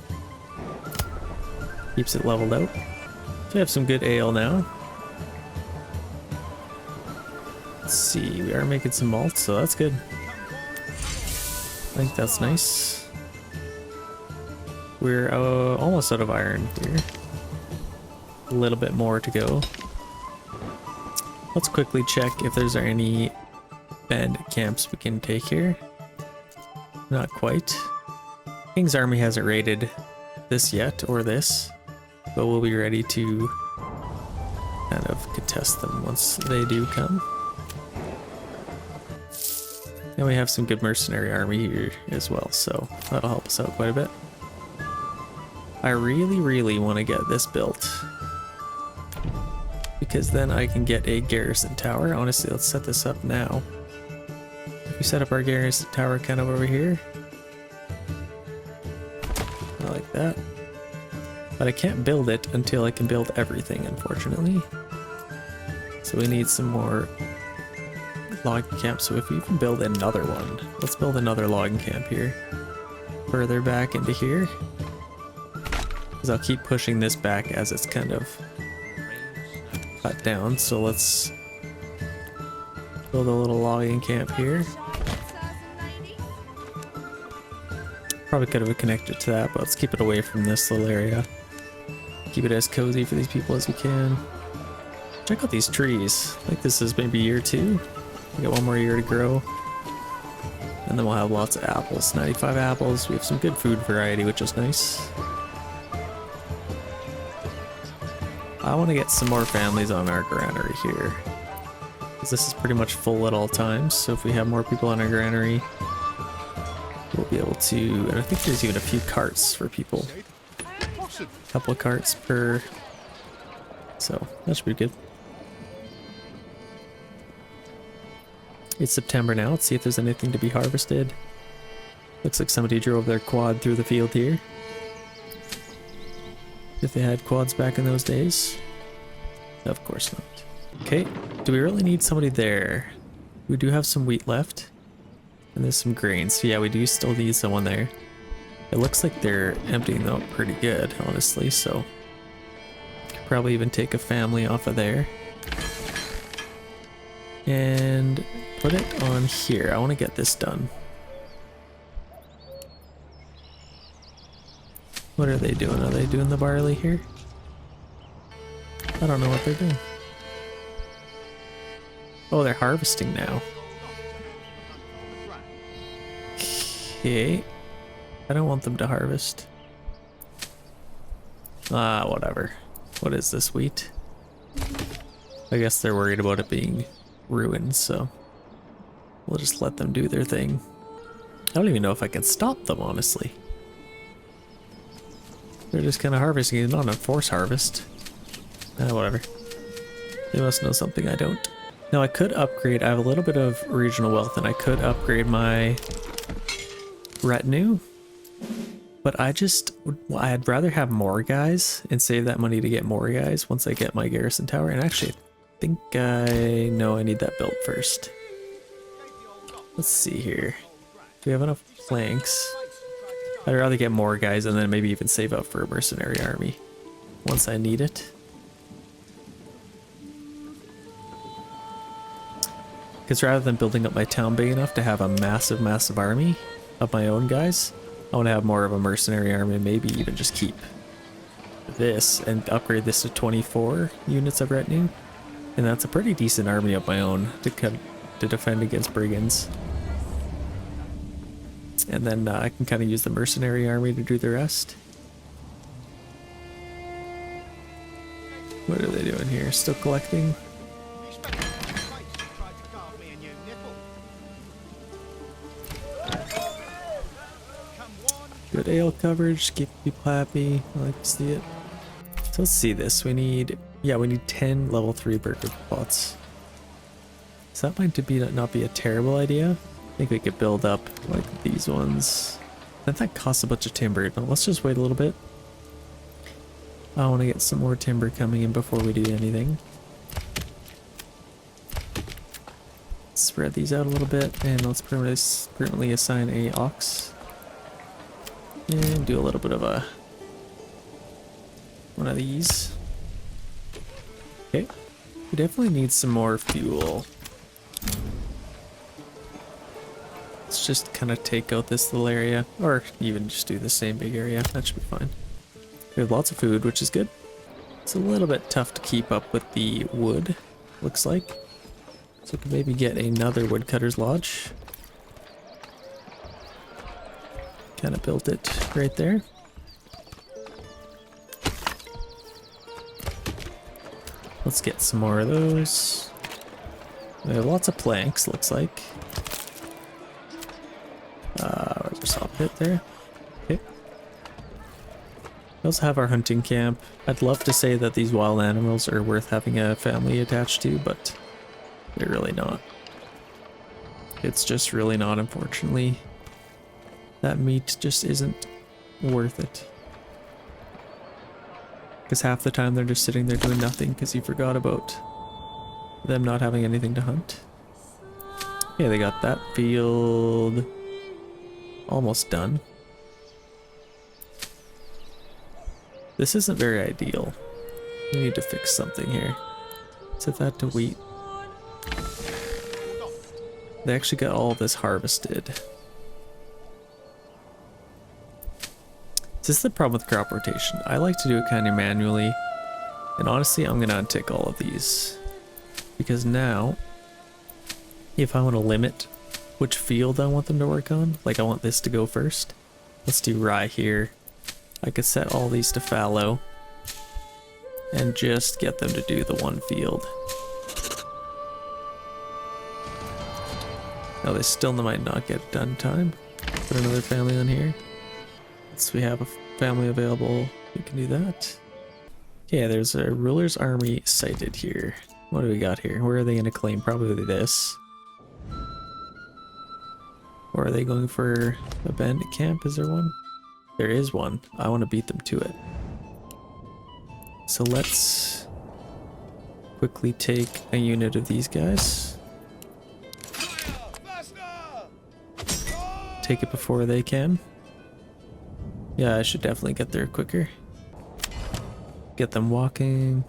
[SPEAKER 1] Keeps it leveled out. So we have some good ale now. Let's see, we are making some malt, so that's good. I think that's nice. We're almost out of iron here. A little bit more to go. Let's quickly check if there's any bandit camps we can take here. Not quite. King's Army hasn't raided this yet, or this, but we'll be ready to kind of contest them once they do come. And we have some good mercenary army here as well, so that'll help us out quite a bit. I really want to get this built, because then I can get a garrison tower. Honestly, let's set this up now. If we set up our garrison tower kind of over here, I like that. But I can't build it until I can build everything, unfortunately. So we need some more logging camps. So if we can build another one, let's build another logging camp here. Further back into here. Because I'll keep pushing this back as it's kind of cut down. So let's build a little logging camp here. Probably could have connected to that, but let's keep it away from this little area. Keep it as cozy for these people as we can. Check out these trees. I think this is maybe year 2. We got 1 more year to grow. And then we'll have lots of apples. 95 apples. We have some good food variety, which is nice. I want to get some more families on our granary here, because this is pretty much full at all times. So if we have more people on our granary, we'll be able to, and I think there's even a few carts for people. A couple of carts per, so that should be good. It's September now. Let's see if there's anything to be harvested. Looks like somebody drove their quad through the field here. If they had quads back in those days. Of course not. Okay, do we really need somebody there? We do have some wheat left. And there's some grain, so yeah, we do still need someone there. It looks like they're emptying out pretty good, honestly, so could probably even take a family off of there. And put it on here. I want to get this done. What are they doing? Are they doing the barley here? I don't know what they're doing. Oh, they're harvesting now. Okay. I don't want them to harvest. Ah, whatever. What is this, wheat? I guess they're worried about it being ruined, so we'll just let them do their thing. I don't even know if I can stop them, honestly. They're just kind of harvesting. It's not a force harvest. Whatever. They must know something I don't. Now I could upgrade. I have a little bit of regional wealth, and I could upgrade my retinue. But I'd rather have more guys and save that money to get more guys once I get my garrison tower. And actually, I think I know I need that built first. Let's see here. Do we have enough planks? I'd rather get more guys and then maybe even save up for a mercenary army. once I need it. Because rather than building up my town big enough to have a massive army of my own guys, I want to have more of a mercenary army, maybe even just keep this and upgrade this to 24 units of retinue. And that's a pretty decent army of my own to defend against brigands. And then I can kind of use the mercenary army to do the rest. What are they doing here? Still collecting?
[SPEAKER 3] He spent it in my face and tried to carve me a new nipple. Come one,
[SPEAKER 1] Good ale coverage, keep people happy. I like to see it. So let's see this. We need 10 level 3 burger pots. So that might not be a terrible idea. I think we could build up like these ones. That costs a bunch of timber. Now let's just wait a little bit. I want to get some more timber coming in before we do anything. Spread these out a little bit, and let's permanently assign a ox. And do a little bit of one of these. Okay, we definitely need some more fuel. Let's just kind of take out this little area, or even just do the same big area. That should be fine. We have lots of food, which is good. It's a little bit tough to keep up with the wood, looks like. So we can maybe get another woodcutter's lodge. Kind of built it right there. Let's get some more of those. We have lots of planks, looks like. Where's our saw pit there? Okay. We also have our hunting camp. I'd love to say that these wild animals are worth having a family attached to, but they're really not. It's just really not, unfortunately. That meat just isn't worth it. Because half the time they're just sitting there doing nothing because you forgot about them not having anything to hunt. Yeah, they got that field almost done. This isn't very ideal. We need to fix something here. Set that to wheat. They actually got all of this harvested. This is the problem with crop rotation. I like to do it kind of manually. And honestly, I'm going to untick all of these. Because now, if I want to limit which field I want them to work on, like I want this to go first. Let's do rye here. I could set all these to fallow. And just get them to do the one field. Now they still might not get it done in time. Put another family on here. So we have a family available, we can do that. Okay, there's a ruler's army sighted here. What do we got here? Where are they going to claim? Probably this. Or are they going for a bandit camp? Is there one? There is one. I want to beat them to it. So let's quickly take a unit of these guys. Take it before they can. Yeah, I should definitely get there quicker. Get them walking.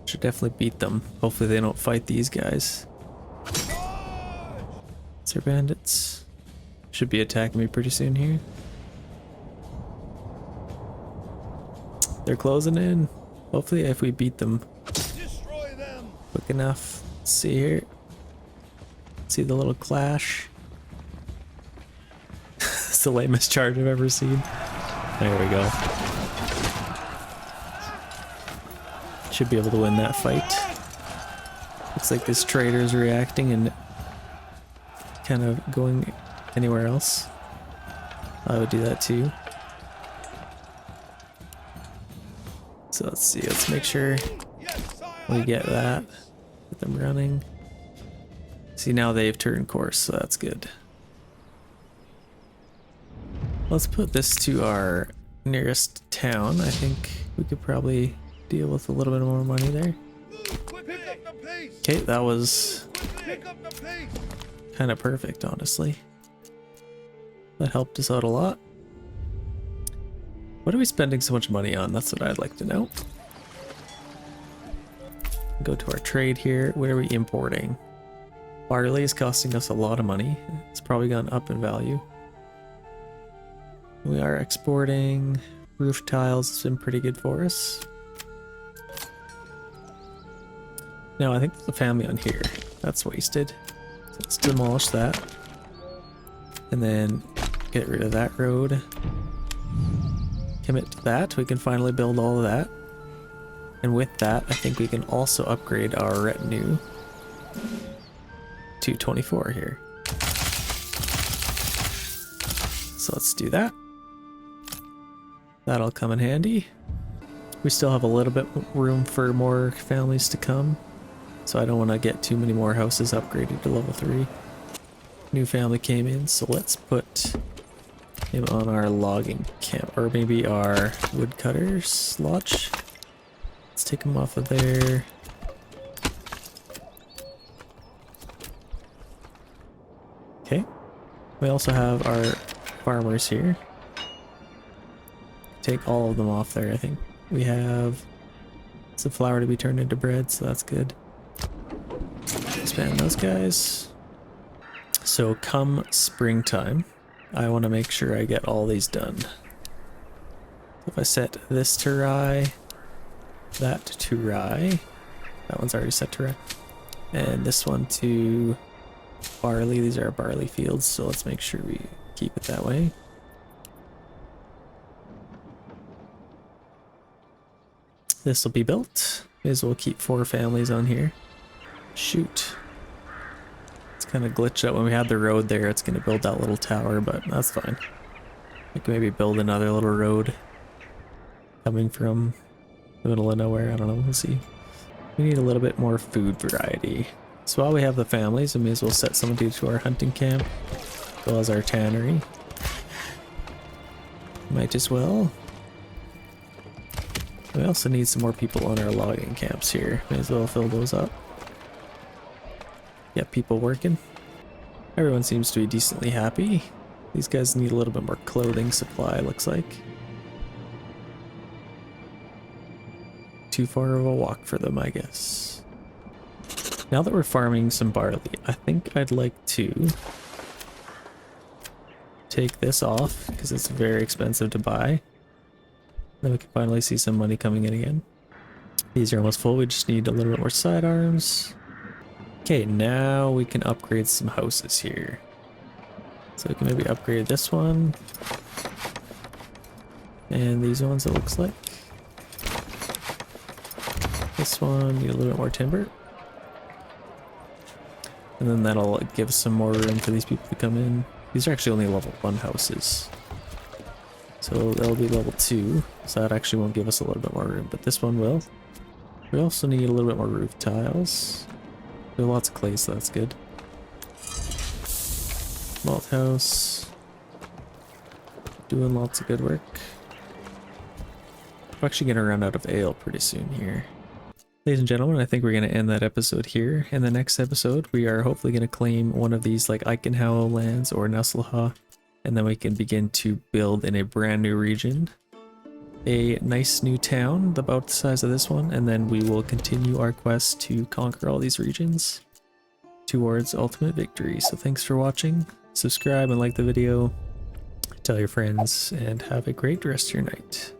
[SPEAKER 1] Should definitely beat them. Hopefully they don't fight these guys. They're bandits. Should be attacking me pretty soon here. They're closing in. Hopefully if we beat them quick enough. Let's see here. See the little clash. It's the lamest charge I've ever seen. There we go. Should be able to win that fight. Looks like this trader is reacting and kind of going anywhere else. I would do that too. So let's see, let's make sure we get that. Get them running. See, now they've turned course, so that's good. Let's put this to our nearest town. I think we could probably deal with a little bit more money there. Okay, that was kind of perfect, honestly. That helped us out a lot. What are we spending so much money on? That's what I'd like to know. Go to our trade here. What are we importing? Barley is costing us a lot of money. It's probably gone up in value. We are exporting roof tiles. It's been pretty good for us. No, I think there's a family on here. That's wasted. So let's demolish that. And then get rid of that road. Commit to that. We can finally build all of that. And with that, I think we can also upgrade our retinue to 24 here. So let's do that. That'll come in handy. We still have a little bit room for more families to come. So I don't want to get too many more houses upgraded to level 3. New family came in, so let's put him on our logging camp, or maybe our woodcutters lodge. Let's take him off of there. Okay. We also have our farmers here. Take all of them off there, I think. We have some flour to be turned into bread, so that's good. Expand those guys. So come springtime, I want to make sure I get all these done. If I set this to rye, that to rye, that one's already set to rye, and this one to barley. These are our barley fields, so let's make sure we keep it that way. This will be built. May as well keep 4 families on here. Shoot. It's kind of glitched out when we had the road there. It's going to build that little tower, but that's fine. We can maybe build another little road coming from the middle of nowhere. I don't know. We'll see. We need a little bit more food variety. So while we have the families, we may as well set somebody to our hunting camp, as well as our tannery. Might as well. We also need some more people on our logging camps here. May as well fill those up. Get people working. Everyone seems to be decently happy. These guys need a little bit more clothing supply, looks like. Too far of a walk for them, I guess. Now that we're farming some barley, I think I'd like to take this off because it's very expensive to buy. Then we can finally see some money coming in again. These are almost full. We just need a little bit more sidearms. Okay, now we can upgrade some houses here. So we can maybe upgrade this one. And these ones, it looks like. This one, need a little bit more timber. And then that'll give some more room for these people to come in. These are actually only level 1 houses. So they'll be level 2. So that actually won't give us a little bit more room, but this one will. We also need a little bit more roof tiles. We have lots of clay, so that's good. Malt house. Doing lots of good work. We're actually going to run out of ale pretty soon here. Ladies and gentlemen, I think we're going to end that episode here. In the next episode, we are hopefully going to claim one of these like Eichenhauer lands or Nesselha, and then we can begin to build in a brand new region. A nice new town about the size of this one, and then we will continue our quest to conquer all these regions towards ultimate victory. So thanks for watching, subscribe and like the video, tell your friends, and have a great rest of your night.